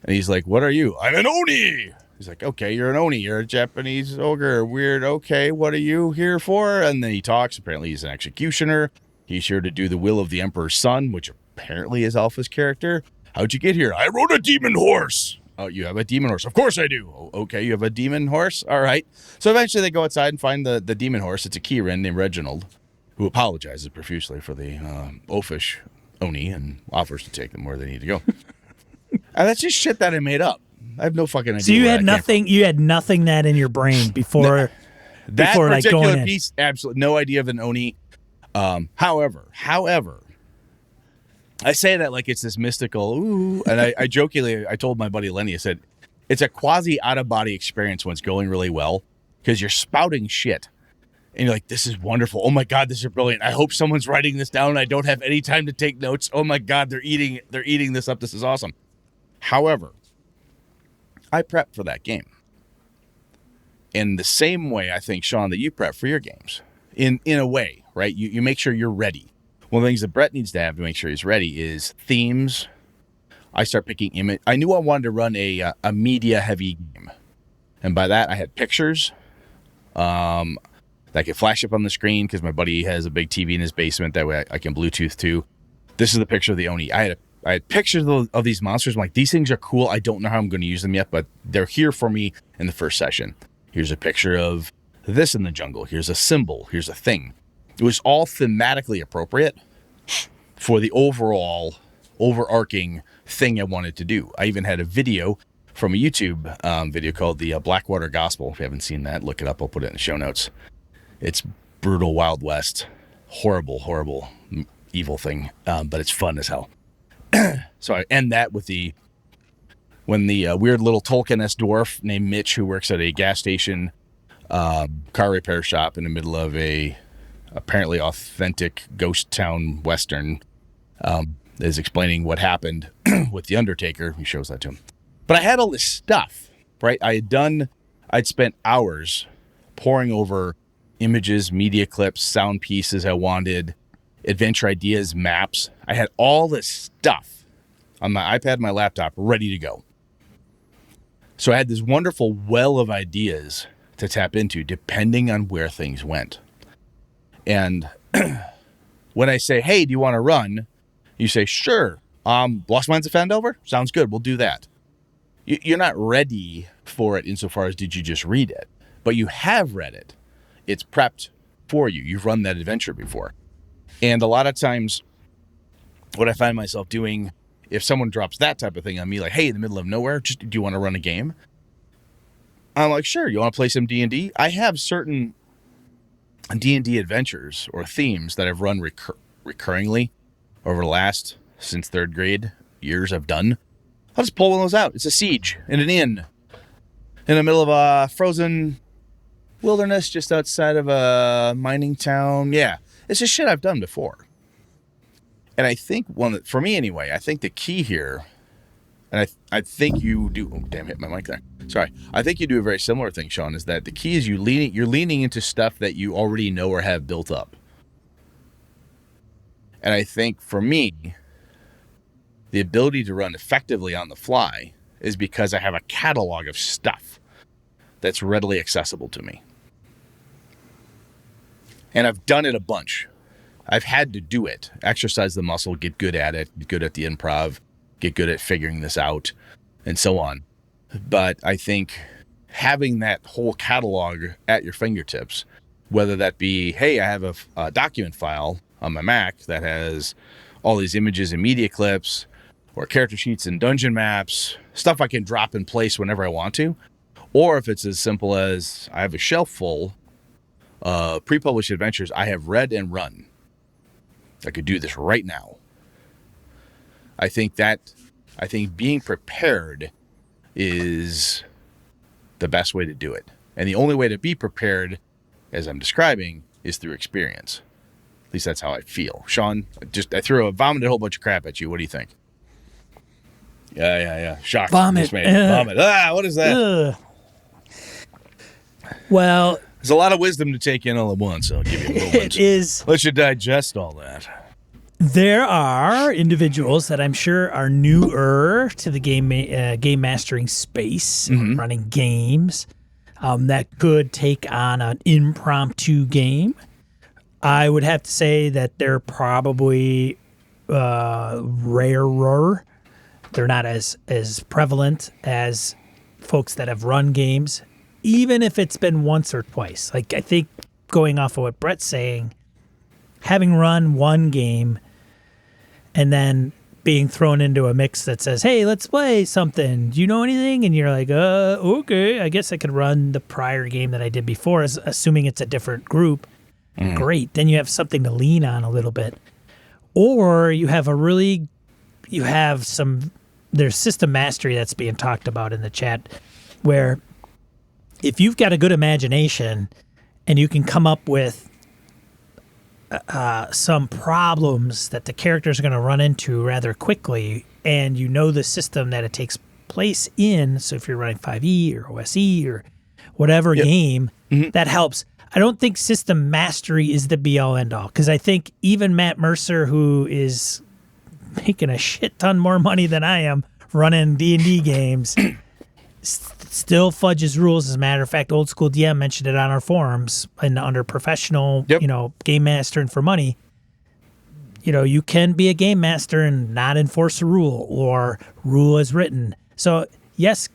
And he's like, what are you? I'm an Oni. He's like, okay, you're an Oni. You're a Japanese ogre. Weird. Okay, what are you here for? And then he talks. Apparently he's an executioner. He's here to do the will of the Emperor's son, which apparently is Alpha's character. How'd you get here? I rode a demon horse. Oh, you have a demon horse? Of course I do. Oh, okay, you have a demon horse? All right. So eventually they go outside and find the demon horse. It's a Kieran named Reginald, who apologizes profusely for the oafish Oni and offers to take them where they need to go. And that's just shit that I made up. I have no fucking idea. So you had nothing. You had nothing that in your brain before. That before, particular like, piece, absolutely no idea of an Oni. However, I say that like it's this mystical. Ooh, and I jokingly, I told my buddy Lenny, I said, it's a quasi out of body experience when it's going really well, because you're spouting shit, and you're like, this is wonderful. Oh my God, this is brilliant. I hope someone's writing this down. I don't have any time to take notes. Oh my God, they're eating this up. This is awesome. However, I prep for that game in the same way I think, Sean, that you prep for your games. In a way, right? You make sure you're ready. One of the things that Brett needs to have to make sure he's ready is themes. I start picking image. I knew I wanted to run a media-heavy game. And by that, I had pictures that I could flash up on the screen because my buddy has a big TV in his basement. That way I can Bluetooth to. This is the picture of the Oni. I had pictures of these monsters. I'm like, these things are cool. I don't know how I'm going to use them yet, but they're here for me in the first session. Here's a picture of this in the jungle. Here's a symbol. Here's a thing. It was all thematically appropriate for the overall overarching thing I wanted to do. I even had a video from a YouTube video called the Blackwater Gospel. If you haven't seen that, look it up. I'll put it in the show notes. It's brutal Wild West, horrible, evil thing. But it's fun as hell. So I end that with when the weird little Tolkien-esque dwarf named Mitch, who works at a gas station car repair shop in the middle of a apparently authentic ghost town western, is explaining what happened with the Undertaker. He shows that to him. But I had all this stuff, right? I'd spent hours poring over images, media clips, sound pieces I wanted, adventure ideas, maps. I had all this stuff on my iPad, my laptop, ready to go. So I had this wonderful well of ideas to tap into depending on where things went. And when I say, hey, do you want to run? You say, sure. Lost Mines of Fandover? Sounds good. We'll do that. You're not ready for it insofar as did you just read it, but you have read it. It's prepped for you. You've run that adventure before. And a lot of times what I find myself doing, if someone drops that type of thing on me, like, hey, in the middle of nowhere, do you want to run a game? I'm like, sure. You want to play some D&D? I have certain D&D adventures or themes that I've run recurringly over the last, since third grade, years I've done. I'll just pull one of those out. It's a siege in an inn in the middle of a frozen wilderness just outside of a mining town. Yeah, it's just shit I've done before. And I think for me anyway, I think the key here, and I think you do, oh damn, hit my mic there. Sorry. I think you do a very similar thing, Sean, is that the key is you're leaning into stuff that you already know or have built up. And I think for me, the ability to run effectively on the fly is because I have a catalog of stuff that's readily accessible to me. And I've done it a bunch. I've had to do it, exercise the muscle, get good at it, get good at the improv, get good at figuring this out, and so on. But I think having that whole catalog at your fingertips, whether that be, hey, I have a document file on my Mac that has all these images and media clips, or character sheets and dungeon maps, stuff I can drop in place whenever I want to, or if it's as simple as I have a shelf full of pre-published adventures I have read and run. I could do this right now. I think being prepared is the best way to do it. And the only way to be prepared, as I'm describing, is through experience. At least that's how I feel. Sean, I vomited a whole bunch of crap at you. What do you think? Yeah. Shock. Vomit. Vomit. What is that? Well, there's a lot of wisdom to take in all at once. So I'll give you a moment. It is. Let you digest all that. There are individuals that I'm sure are newer to the game mastering space, running games, that could take on an impromptu game. I would have to say that they're probably rarer. They're not as prevalent as folks that have run games, even if it's been once or twice. Like, I think going off of what Brett's saying, having run one game and then being thrown into a mix that says, hey, let's play something. Do you know anything? And you're like, okay, I guess I could run the prior game that I did before, assuming it's a different group. Great. Then you have something to lean on a little bit. Or there's system mastery that's being talked about in the chat, where if you've got a good imagination and you can come up with some problems that the characters are going to run into rather quickly, and you know the system that it takes place in, so if you're running 5e or OSE or whatever game, that helps. I don't think system mastery is the be-all, end-all, because I think even Matt Mercer, who is making a shit ton more money than I am running D&D games, still fudges rules. As a matter of fact, Old School DM mentioned it on our forums and under professional, game master and for money. You can be a game master and not enforce a rule or rule as written. So yes,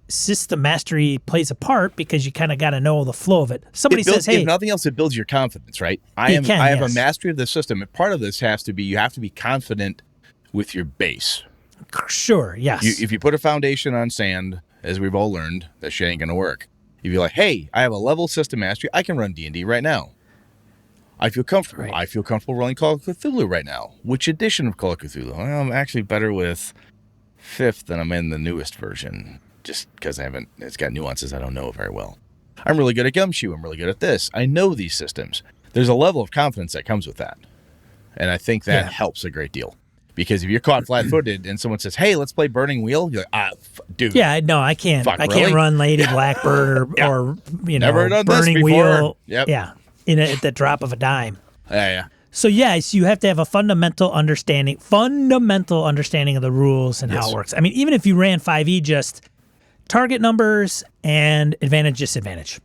system mastery plays a part because you kind of got to know the flow of it. Somebody says, hey, if nothing else, it builds your confidence, right? I have a mastery of the system. And part of this has to be, you have to be confident with your base. Sure. Yes. If you put a foundation on sand, as we've all learned, that shit ain't going to work. If you're like, hey, I have a level system mastery, I can run D&D right now. I feel comfortable. Right. I feel comfortable running Call of Cthulhu right now. Which edition of Call of Cthulhu? Well, I'm actually better with 5th than I'm in the newest version, just because it's got nuances I don't know very well. I'm really good at Gumshoe. I'm really good at this. I know these systems. There's a level of confidence that comes with that. And I think that helps a great deal. Because if you're caught flat-footed and someone says, hey, let's play Burning Wheel, you're like, dude. Yeah, no, I can't. I really? can't run Lady Blackbird or Never done Burning this before. Wheel. Yep. Yeah, at the drop of a dime. Yeah. So yes, you have to have a fundamental understanding of the rules and how it works. I mean, even if you ran 5e, just target numbers and advantage, disadvantage.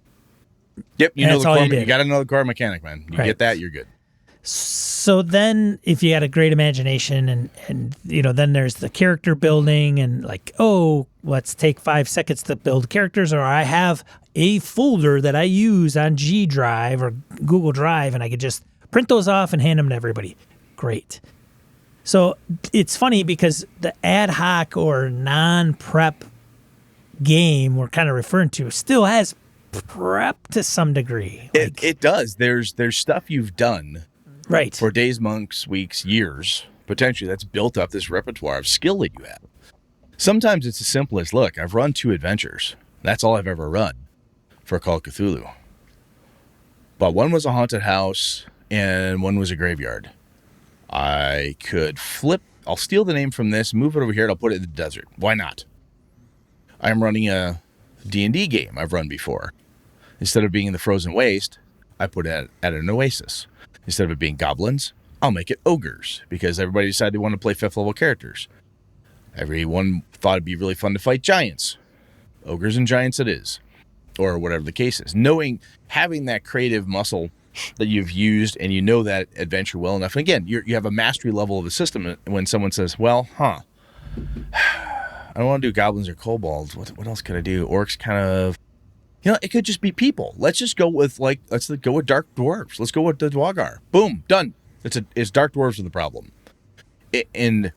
Yep, you know the core. You got to know the core mechanic, man. You get that, you're good. So then if you had a great imagination and then there's the character building and like, oh, let's take 5 seconds to build characters, or I have a folder that I use on G Drive or Google Drive and I could just print those off and hand them to everybody. Great. So it's funny because the ad hoc or non-prep game we're kind of referring to still has prep to some degree. It does. There's stuff you've done right for days, months, weeks, years, potentially, that's built up this repertoire of skill that you have. Sometimes it's as simple as, look, I've run 2 adventures. That's all I've ever run for Call of Cthulhu. But one was a haunted house and one was a graveyard. I could I'll steal the name from this, move it over here, and I'll put it in the desert. Why not? I'm running a D&D game I've run before. Instead of being in the frozen waste, I put it at an oasis. Instead of it being goblins, I'll make it ogres, because everybody decided they want to play 5th level characters. Everyone thought it'd be really fun to fight giants. Ogres and giants it is. Or whatever the case is. Having that creative muscle that you've used and you know that adventure well enough. And again, you have a mastery level of the system when someone says, well, I don't want to do goblins or kobolds. What else could I do? Orcs kind of... it could just be people. Let's just go with let's go with dark dwarves. Let's go with the Dwagar. Boom, done. It's dark dwarves are the problem. And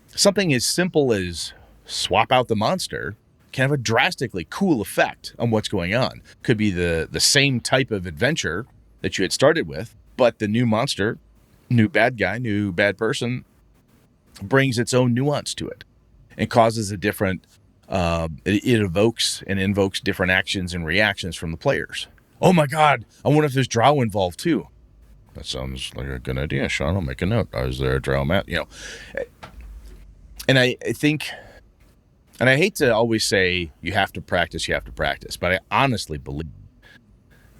something as simple as swap out the monster can have a drastically cool effect on what's going on. Could be the same type of adventure that you had started with, but the new monster, new bad guy, new bad person brings its own nuance to it and causes a different... it evokes and invokes different actions and reactions from the players. Oh my God, I wonder if there's drow involved too. That sounds like a good idea, Sean. I'll make a note. Is there a drow mat? And I think, and I hate to always say you have to practice, but I honestly believe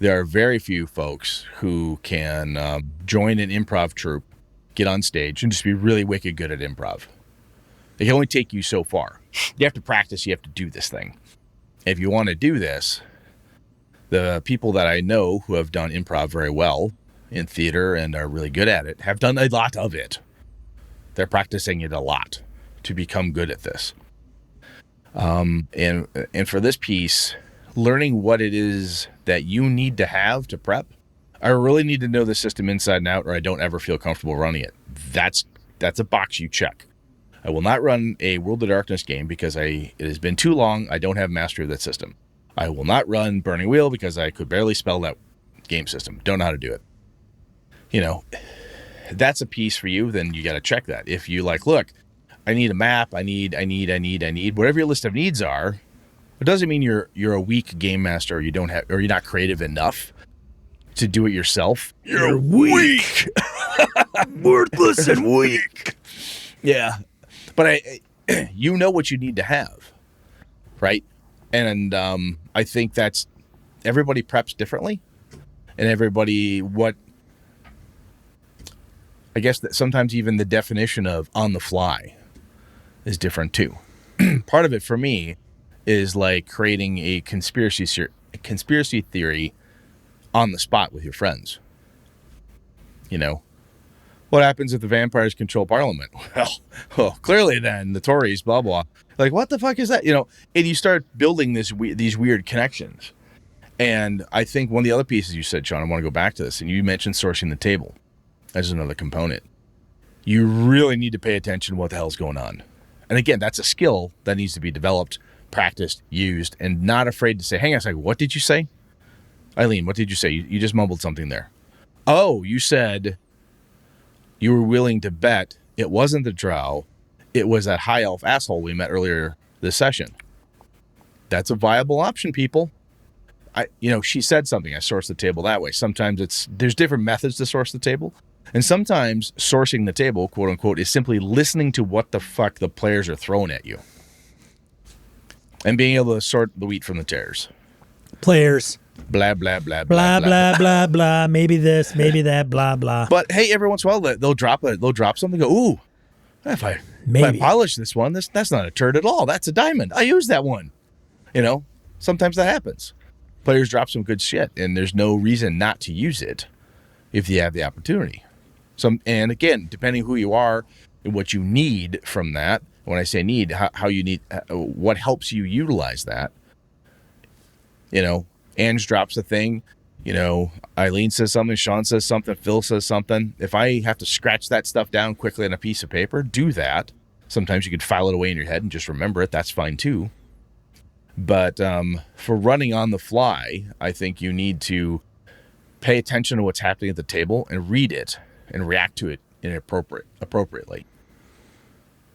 there are very few folks who can join an improv troupe, get on stage, and just be really wicked good at improv. It can only take you so far. You have to practice. You have to do this thing. If you want to do this, the people that I know who have done improv very well in theater and are really good at it have done a lot of it. They're practicing it a lot to become good at this. And for this piece, learning what it is that you need to have to prep, I really need to know the system inside and out, or I don't ever feel comfortable running it. That's a box you check. I will not run a World of Darkness game because it has been too long. I don't have mastery of that system. I will not run Burning Wheel because I could barely spell that game system. Don't know how to do it. That's a piece for you. Then you got to check that. If you look, I need a map. I need, whatever your list of needs are. It doesn't mean you're a weak game master or you're not creative enough to do it yourself. You're weak. Worthless and weak. Yeah. But you know what you need to have, right? And I think that's everybody preps differently, and I guess that sometimes even the definition of on the fly is different too. Part of it for me is like creating a conspiracy theory on the spot with your friends. What happens if the vampires control Parliament? Well, clearly then the Tories, blah, blah. What the fuck is that? And you start building these weird connections. And I think one of the other pieces you said, Sean, I want to go back to this, and you mentioned sourcing the table as another component. You really need to pay attention to what the hell's going on. And again, that's a skill that needs to be developed, practiced, used, and not afraid to say, hang on a second, what did you say? Eileen, what did you say? You just mumbled something there. Oh, you said you were willing to bet it wasn't the drow. It was that high elf asshole we met earlier this session. That's a viable option, people. She said something. I sourced the table that way. Sometimes there's different methods to source the table. And sometimes sourcing the table, quote unquote, is simply listening to what the fuck the players are throwing at you. And being able to sort the wheat from the tares. Players. Blah, blah, blah, blah, blah, blah, blah. Maybe this, maybe that, blah, blah. But hey, every once in a while, they'll drop something, go, ooh, if I polish this one, that's not a turd at all. That's a diamond. I use that one. Sometimes that happens. Players drop some good shit, and there's no reason not to use it if you have the opportunity. And again, depending who you are and what you need from that, when I say need, how you need, what helps you utilize that. Ange drops a thing, Eileen says something, Sean says something, Phil says something. If I have to scratch that stuff down quickly on a piece of paper, do that. Sometimes you could file it away in your head and just remember it. That's fine too. But for running on the fly, I think you need to pay attention to what's happening at the table and read it and react to it appropriately.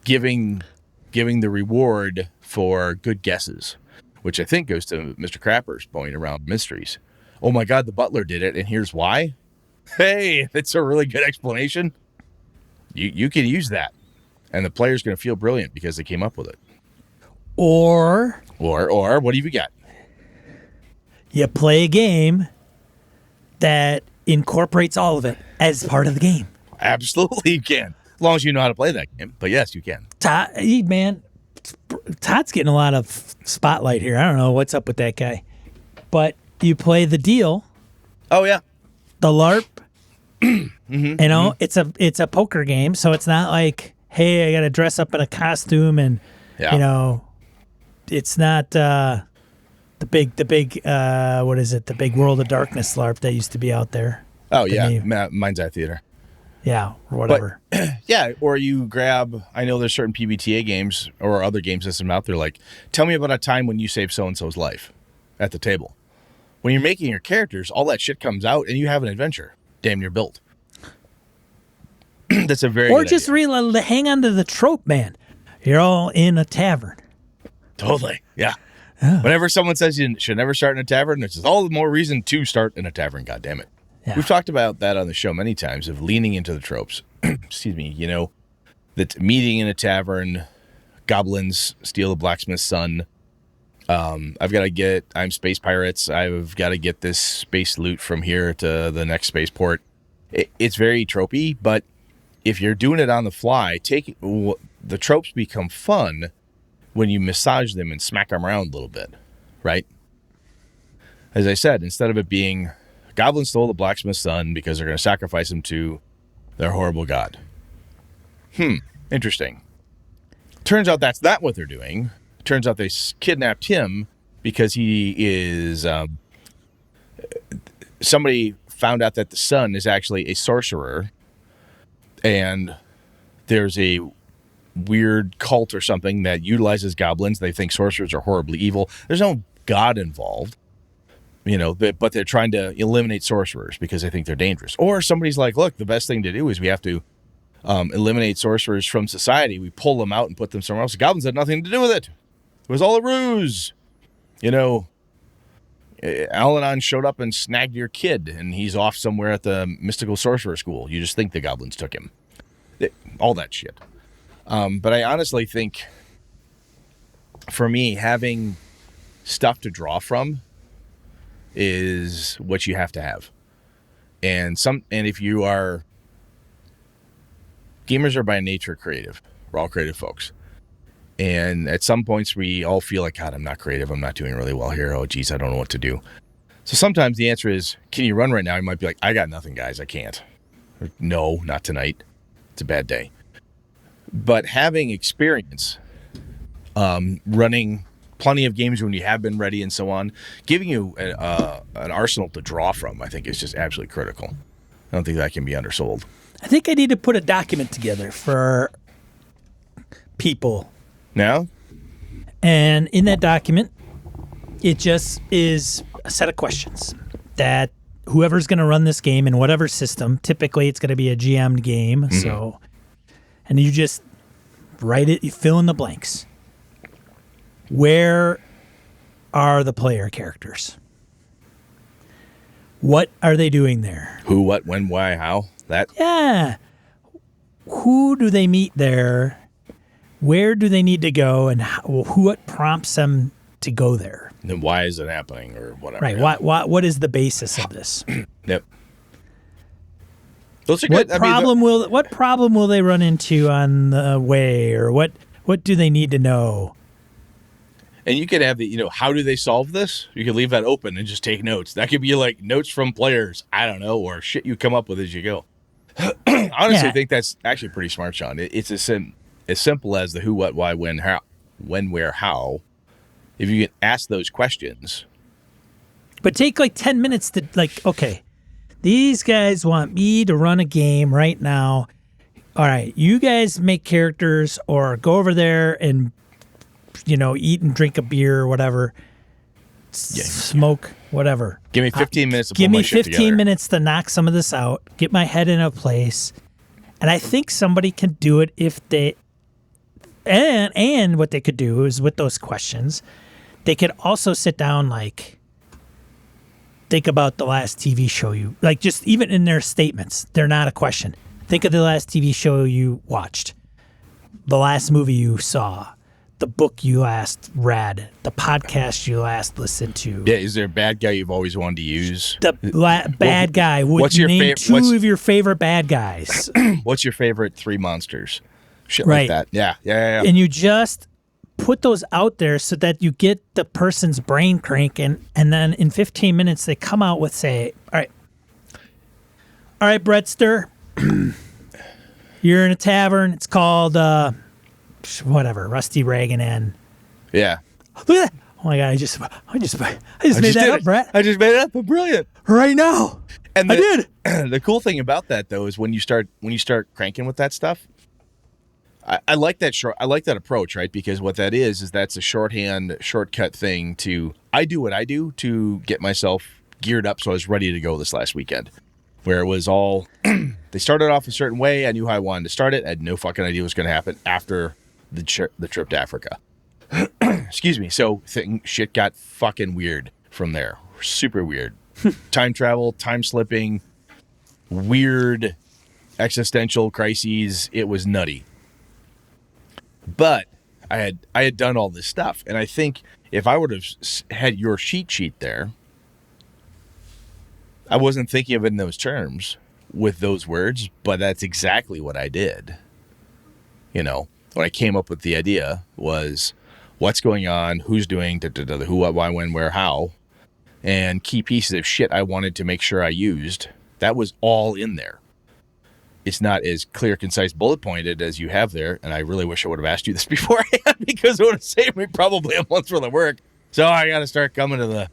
Giving the reward for good guesses, which I think goes to Mr. Crapper's point around mysteries. Oh my God, the butler did it, and here's why. Hey, that's a really good explanation. You can use that, and the player's going to feel brilliant because they came up with it. Or what have you got? You play a game that incorporates all of it as part of the game. Absolutely, you can, as long as you know how to play that game. But yes, you can. Todd's getting a lot of spotlight here. I don't know what's up with that guy, but you play the deal. Oh yeah, the LARP. It's a poker game, so it's not like, hey, I got to dress up in a costume and it's not the big what is it? The big World of Darkness LARP that used to be out there. Oh yeah, Mind's Eye Theater. Yeah, or whatever. But, yeah, or you grab, I know there's certain PBTA games or other game systems out there like, tell me about a time when you saved so-and-so's life at the table. When you're making your characters, all that shit comes out and you have an adventure damn near built. That's a very Or good just idea. Hang on to the trope, man. You're all in a tavern. Totally, yeah. Whenever someone says you should never start in a tavern, it's all the more reason to start in a tavern, goddammit. Yeah. We've talked about that on the show many times, of leaning into the tropes. Excuse me, that meeting in a tavern, goblins steal the blacksmith's son. I'm space pirates. I've got to get this space loot from here to the next spaceport. It's very tropey, but if you're doing it on the fly, the tropes become fun when you massage them and smack them around a little bit, right? As I said, instead of it being goblins stole the blacksmith's son because they're going to sacrifice him to their horrible god. Interesting. Turns out that's not what they're doing. Turns out they kidnapped him because he is... somebody found out that the son is actually a sorcerer, and there's a weird cult or something that utilizes goblins. They think sorcerers are horribly evil. There's no god involved. But they're trying to eliminate sorcerers because they think they're dangerous. Or somebody's like, look, the best thing to do is we have to eliminate sorcerers from society. We pull them out and put them somewhere else. The goblins had nothing to do with it. It was all a ruse. Al-Anon showed up and snagged your kid, and he's off somewhere at the mystical sorcerer school. You just think the goblins took him. All that shit. But I honestly think, for me, having stuff to draw from is what you have to have. And if you are... Gamers are by nature creative. We're all creative folks. And at some points we all feel like, God, I'm not creative. I'm not doing really well here. Oh, geez, I don't know what to do. So sometimes the answer is, can you run right now? You might be like, I got nothing, guys. I can't. Or, no, not tonight. It's a bad day. But having experience, running plenty of games when you have been ready and so on, giving you an arsenal to draw from, I think is just absolutely critical. I don't think that can be undersold. I think I need to put a document together for people. Now? And in that document, it just is a set of questions that whoever's going to run this game in whatever system. Typically, it's going to be a GM'd game. Mm-hmm. So, and you just write it. You fill in the blanks. Where are the player characters? What are they doing there? Who, what, when, why, how? That. Yeah. Who do they meet there? Where do they need to go? And what prompts them to go there? And then why is it happening or whatever? Right. Yeah. What is the basis of this? Yep. Those are good. What problem will they run into on the way, or what do they need to know? And you could have the, how do they solve this? You could leave that open and just take notes. That could be like notes from players, I don't know, or shit you come up with as you go. Honestly, I think that's actually pretty smart, Sean. It's as simple as the who, what, why, when, how, where, how. If you can ask those questions. But take like 10 minutes to okay, these guys want me to run a game right now. All right, you guys make characters or go over there and eat and drink a beer or whatever. Smoke, whatever. Give me 15 minutes to Give pull me my shit 15 together. minutes to knock some of this out, get my head in a place. And I think somebody can do it if they and what they could do is with those questions, they could also sit down think about the last TV show just even in their statements, they're not a question. Think of the last TV show you watched, the last movie you saw, the book you last read, the podcast you last listened to. Yeah, is there a bad guy you've always wanted to use? The bad guy. What's your name two of your favorite bad guys? What's your favorite 3 monsters? Shit Right. like that. Yeah. And you just put those out there so that you get the person's brain cranking, and then in 15 minutes they come out with say, all right, Brettster, you're in a tavern. It's called Rusty Reagan Inn. Yeah. Look at that! Oh my god! I just made that up, Brett. I just made it up. Brilliant. Right now, And I did. The cool thing about that though is when you start cranking with that stuff, I like that I like that approach, right? Because what that is that's a shortcut thing to I do what I do to get myself geared up so I was ready to go this last weekend. Where it was all they started off a certain way. I knew how I wanted to start it. I had no fucking idea what was going to happen after the trip to Africa. Excuse me. So shit got fucking weird from there. Super weird. Time travel, time slipping, weird existential crises. It was nutty. But I had done all this stuff, and I think if I would have had your cheat sheet there, I wasn't thinking of it in those terms with those words, but that's exactly what I did. When I came up with the idea was what's going on, who's doing, the who, what, why, when, where, how, and key pieces of shit I wanted to make sure I used. That was all in there. It's not as clear, concise, bullet pointed as you have there, and I really wish I would have asked you this beforehand because it would have saved me probably a month's worth of work. So I got to start coming to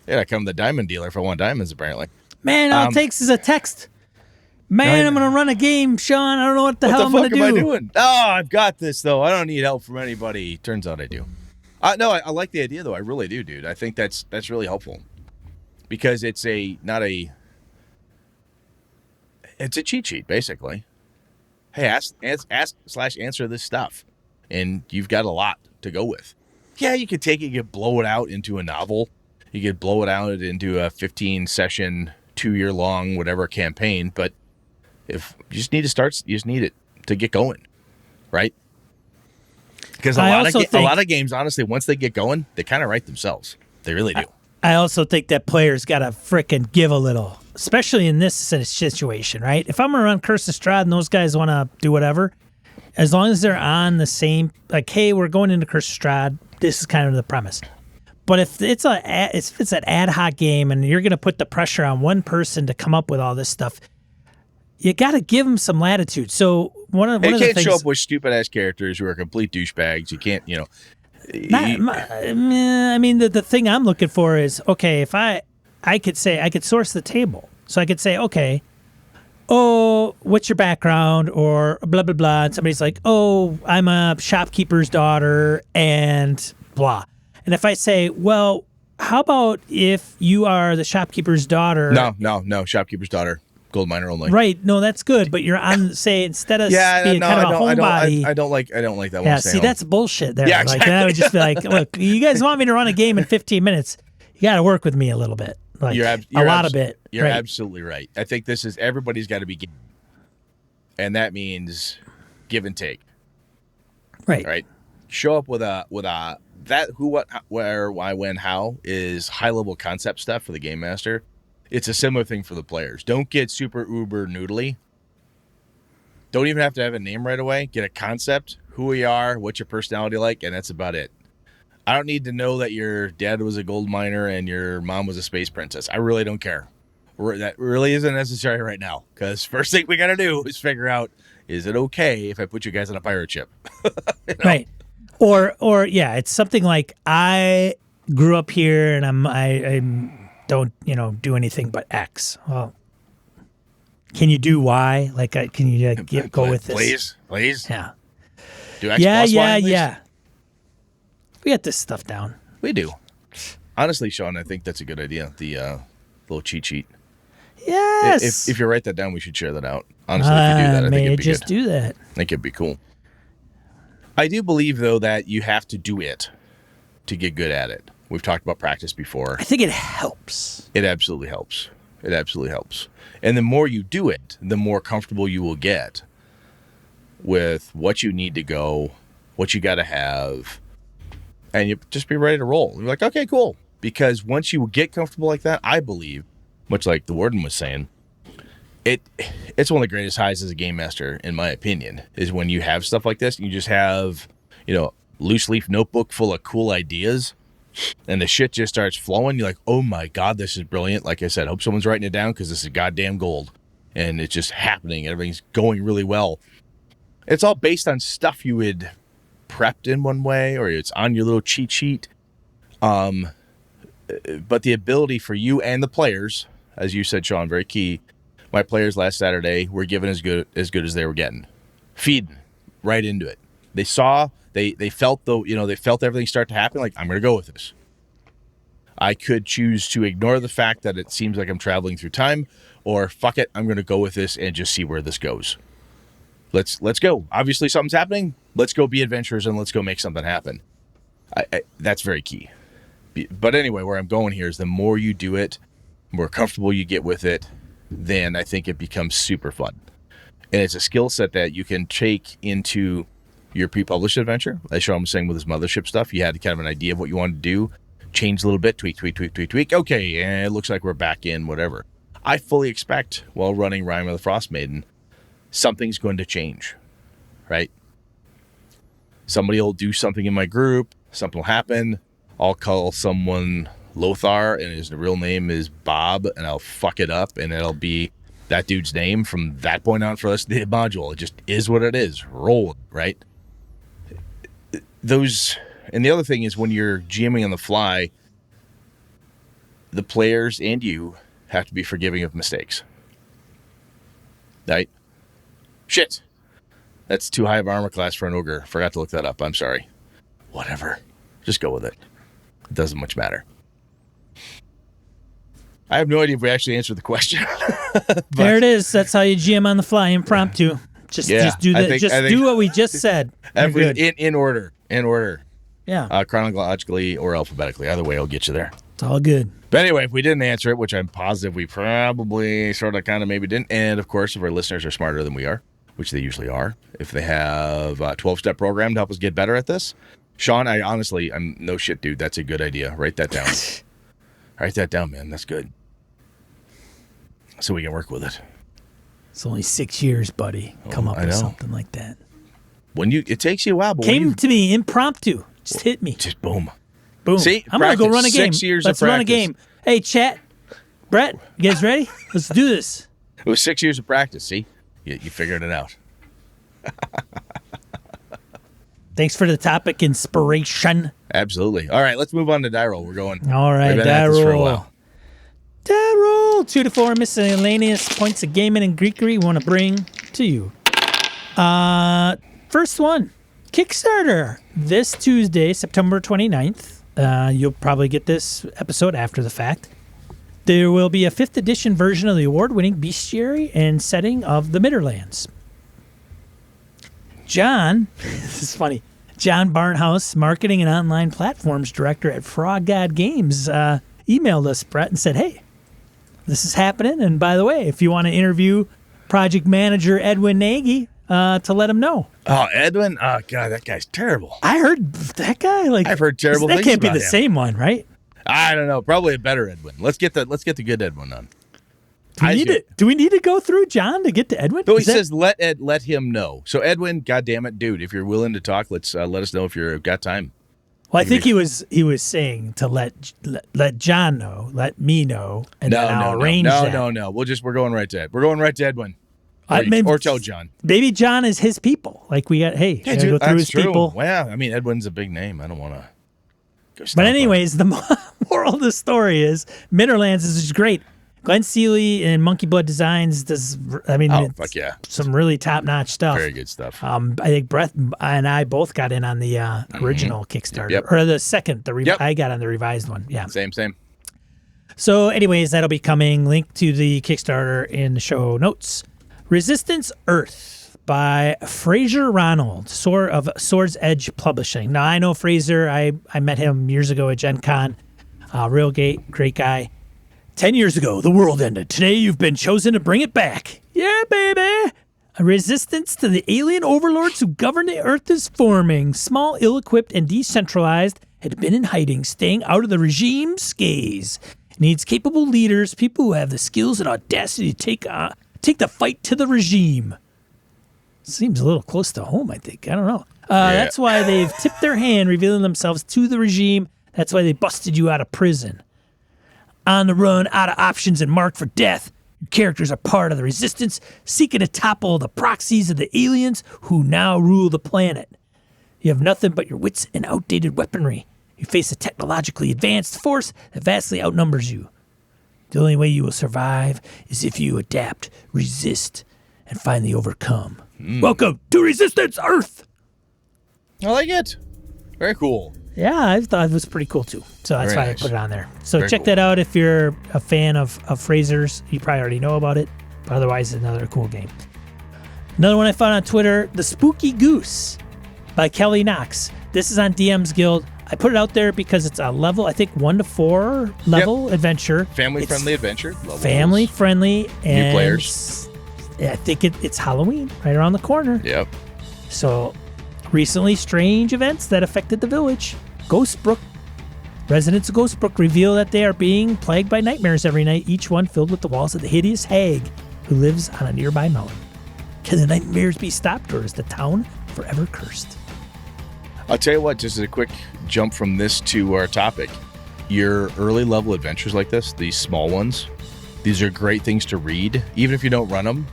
the diamond dealer if I want diamonds, apparently. Man, all it takes is a text. Man, I'm going to run a game, Sean. I don't know what the hell I'm going to do. What the fuck am I doing? Oh, I've got this, though. I don't need help from anybody. Turns out I do. No, I like the idea, though. I really do, dude. I think that's really helpful because it's it's a cheat sheet, basically. Hey, ask/answer this stuff, and you've got a lot to go with. Yeah, you could take it, you could blow it out into a novel. You could blow it out into a 15-session, 2-year-long, whatever campaign, but if you just need to start, you just need it to get going, right? Because a lot of games, honestly, once they get going, they kind of write themselves. They really do. I also think that players got to frickin' give a little, especially in this situation, right? If I'm going to run Curse of Strahd and those guys want to do whatever, as long as they're on the same, hey, we're going into Curse of Strahd, this is kind of the premise. But if it's an ad hoc game and you're going to put the pressure on one person to come up with all this stuff, you got to give them some latitude. So one of the things, you can't show up with stupid ass characters who are complete douchebags. You can't, I mean, the thing I'm looking for is, okay, if I could source the table. So I could say, okay, oh, what's your background or blah, blah, blah. And somebody's like, oh, I'm a shopkeeper's daughter and blah. And if I say, well, how about if you are the shopkeeper's daughter? No. Shopkeeper's daughter. Gold miner only. Right. No, that's good. But you're on, say, instead of being kind of a homebody. I don't like that one. Yeah, see, that's bullshit there. Yeah, exactly. Like, that would just be like, look, you guys want me to run a game in 15 minutes. You got to work with me a little bit. Like, a lot of bit. You're right. absolutely right. I think everybody's got to be, and that means give and take. Right. Right. Show up with a that who, what, where, why, when, how is high level concept stuff for the game master. It's a similar thing for the players. Don't get super uber noodly. Don't even have to have a name right away. Get a concept, who we are, what's your personality like, and that's about it. I don't need to know that your dad was a gold miner and your mom was a space princess. I really don't care. That really isn't necessary right now, because first thing we got to do is figure out, is it okay if I put you guys on a pirate ship? You know? Right. Or yeah, it's something like, I grew up here and I don't, do anything but X. Well, can you do Y? Like, can you go with this? Please. Yeah. Do X plus Y, please? Yeah. We got this stuff down. We do. Honestly, Sean, I think that's a good idea. The little cheat sheet. Yes. If you write that down, we should share that out. Honestly, if you do that, I think it'd be just good. do that. I think it'd be cool. I do believe, though, that you have to do it to get good at it. We've talked about practice before. I think it helps. It absolutely helps. And the more you do it, the more comfortable you will get with what you need to go, what you got to have, and you just be ready to roll. You're like, okay, cool. Because once you get comfortable like that, I believe, much like the warden was saying, it's one of the greatest highs as a game master, in my opinion, is when you have stuff like this. And you just have, loose leaf notebook full of cool ideas, and the shit just starts flowing. You're like, oh my God, this is brilliant. Like I said, hope someone's writing it down, because this is goddamn gold. And it's just happening. Everything's going really well. It's all based on stuff you had prepped in one way, or it's on your little cheat sheet. But the ability for you and the players, as you said, Sean, very key. My players last Saturday were given as good as they were getting, feeding right into it. They saw, they felt they felt everything start to happen. Like, I'm going to go with this. I could choose to ignore the fact that it seems like I'm traveling through time, or fuck it, I'm going to go with this and just see where this goes. Let's go. Obviously, something's happening. Let's go be adventurers and let's go make something happen. That's very key. But anyway, where I'm going here is the more you do it, the more comfortable you get with it, then I think it becomes super fun. And it's a skill set that you can take into your pre-published adventure. As Sean was saying with his mothership stuff, you had kind of an idea of what you wanted to do, change a little bit, tweak. Okay, and it looks like we're back in whatever. I fully expect, while running Rime of the Frost Maiden, something's going to change, right? Somebody will do something in my group, something will happen. I'll call someone Lothar, and his real name is Bob, and I'll fuck it up, and it'll be that dude's name from that point on for the rest of the module. It just is what it is. Roll, right? And the other thing is, when you're GMing on the fly, the players and you have to be forgiving of mistakes. Right? Shit. That's too high of armor class for an ogre. Forgot to look that up. I'm sorry. Whatever. Just go with it. It doesn't much matter. I have no idea if we actually answered the question. There it is. That's how you GM on the fly, impromptu. Just do that. Do what we just said. In order. Yeah. Chronologically or alphabetically. Either way, I'll get you there. It's all good. But anyway, if we didn't answer it, which I'm positive we probably sort of kind of maybe didn't, and of course, if our listeners are smarter than we are, which they usually are, if they have a 12-step program to help us get better at this, Sean, I'm no shit, dude. That's a good idea. Write that down. Write that down, man. That's good. So we can work with it. It's only 6 years, buddy. Come up with something like that. It takes you a while, but came to me impromptu. Just hit me. Just boom. See, I'm going to go run a game. 6 years Let's of practice. run a game. Hey, chat. Brett, you guys ready? Let's do this. It was 6 years of practice. See, you figured it out. Thanks for the topic inspiration. Absolutely. All right, let's move on to die roll. We're going. All right, die roll. For a while. Die roll. 2 to 4 miscellaneous points of gaming and Greekery we want to bring to you. First one, Kickstarter. This Tuesday, September 29th, you'll probably get this episode after the fact. There will be a 5th edition version of the award-winning bestiary and setting of the Midderlands. John, this is funny, John Barnhouse, Marketing and Online Platforms Director at Frog God Games, emailed us, Brett, and said, hey, this is happening. And by the way, if you want to interview project manager Edwin Nagy, to let him know. Oh, Edwin? Oh, God, that guy's terrible. I heard that guy, I've heard terrible things That can't be about the him. same one, right? I don't know. Probably a better Edwin. Let's get the good Edwin on. Do we need to go through John to get to Edwin? No, he says let him know. So Edwin, goddammit, dude, if you're willing to talk, let's let us know if you've got time. Well, I think he was saying to let John know, let me know, and then I'll arrange that. No. We're going right to Ed. We're going right to Edwin. Or tell John. Maybe John is his people. Like we got, hey, yeah, dude, go through his true. people. Well, I mean, Edwin's a big name. I don't want to go. But anyways, the moral of the story is Midderlands is just great. Glenn Seeley and Monkey Blood Designs does. I mean, fuck yeah, some really top-notch stuff. Very good stuff. I think Brett and I both got in on the original Kickstarter, Yep. or the second. Yep. I got on the revised one. Yeah. Same. So, anyways, that'll be coming. Link to the Kickstarter in the show notes. Resistance Earth by Fraser Ronald, of Sword's Edge Publishing. Now, I know Fraser. I met him years ago at Gen Con. Real great guy. 10 years ago, the world ended. Today, you've been chosen to bring it back. Yeah, baby. A resistance to the alien overlords who govern the Earth is forming. Small, ill-equipped, and decentralized, had been in hiding, staying out of the regime's gaze. It needs capable leaders, people who have the skills and audacity to take the fight to the regime. Seems a little close to home, I think. I don't know. That's why they've tipped their hand, revealing themselves to the regime. That's why they busted you out of prison. On the run, out of options, and marked for death. Your characters are part of the resistance, seeking to topple the proxies of the aliens who now rule the planet. You have nothing but your wits and outdated weaponry. You face a technologically advanced force that vastly outnumbers you. The only way you will survive is if you adapt, resist, and finally overcome. Welcome to Resistance Earth! I like it. Very cool. Yeah, I thought it was pretty cool too. So that's Very why nice. I put it on there. So Very check cool. that out if you're a fan of Fraser's. You probably already know about it. But otherwise, it's another cool game. Another one I found on Twitter, The Spooky Goose by Kelly Knox. This is on DM's Guild. I put it out there because it's a level, I think 1 to 4 level adventure. Family-friendly adventure. Levels. Family-friendly. And New players. I think it's Halloween right around the corner. Yep. So, recently, strange events that affected the village. Ghostbrook. Residents of Ghostbrook reveal that they are being plagued by nightmares every night, each one filled with the walls of the hideous hag who lives on a nearby mountain. Can the nightmares be stopped, or is the town forever cursed? I'll tell you what, just a quick jump from this to our topic. Your early level adventures like this, these small ones, these are great things to read. Even if you don't run them,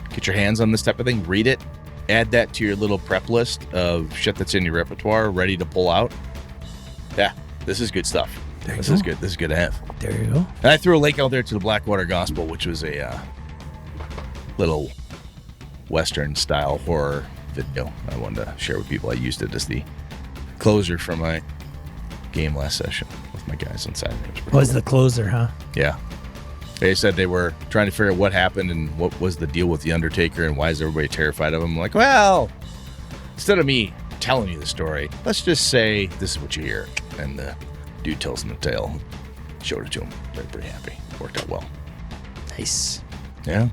get your hands on this type of thing, read it, add that to your little prep list of shit that's in your repertoire, ready to pull out. Yeah, this is good stuff. This is good. This is good to have. There you go. And I threw a link out there to the Blackwater Gospel, which was a little Western-style horror video I wanted to share with people. I used it as the closer for my game last session with my guys on Saturday. Was the closer, huh? Yeah. They said they were trying to figure out what happened and what was the deal with the Undertaker and why is everybody terrified of him. I'm like, well, instead of me telling you the story, let's just say this is what you hear. And the dude tells them the tale. Showed it to him. They're pretty happy. Worked out well. Nice. Yeah.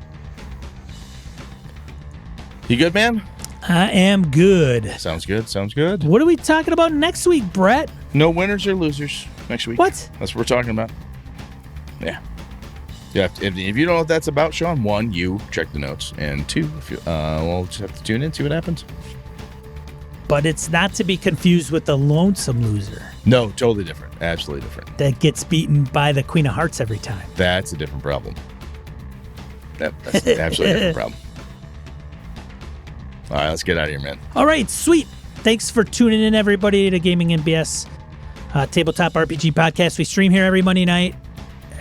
You good, man? I am good. Sounds good. Sounds good. What are we talking about next week, Brett? No winners or losers next week. What? That's what we're talking about. Yeah. Yeah. If you don't know what that's about, Sean, 1, you check the notes, and 2, if you, we'll just have to tune in, see what happens. But it's not to be confused with the lonesome loser No, totally different. Absolutely different. that gets beaten by the Queen of Hearts every time. That's a different problem. Yep, that's an absolutely different problem. All right, let's get out of here, man. All right, sweet. Thanks for tuning in, everybody, to Gaming NBS Tabletop RPG Podcast. We stream here every Monday night.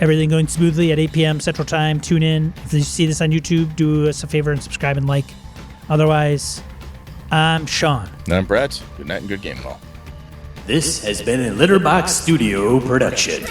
Everything going smoothly at 8 p.m. Central Time. Tune in. If you see this on YouTube, do us a favor and subscribe and like. Otherwise, I'm Sean. And I'm Brett. Good night and good game, all. This has been a Litterbox Studio production.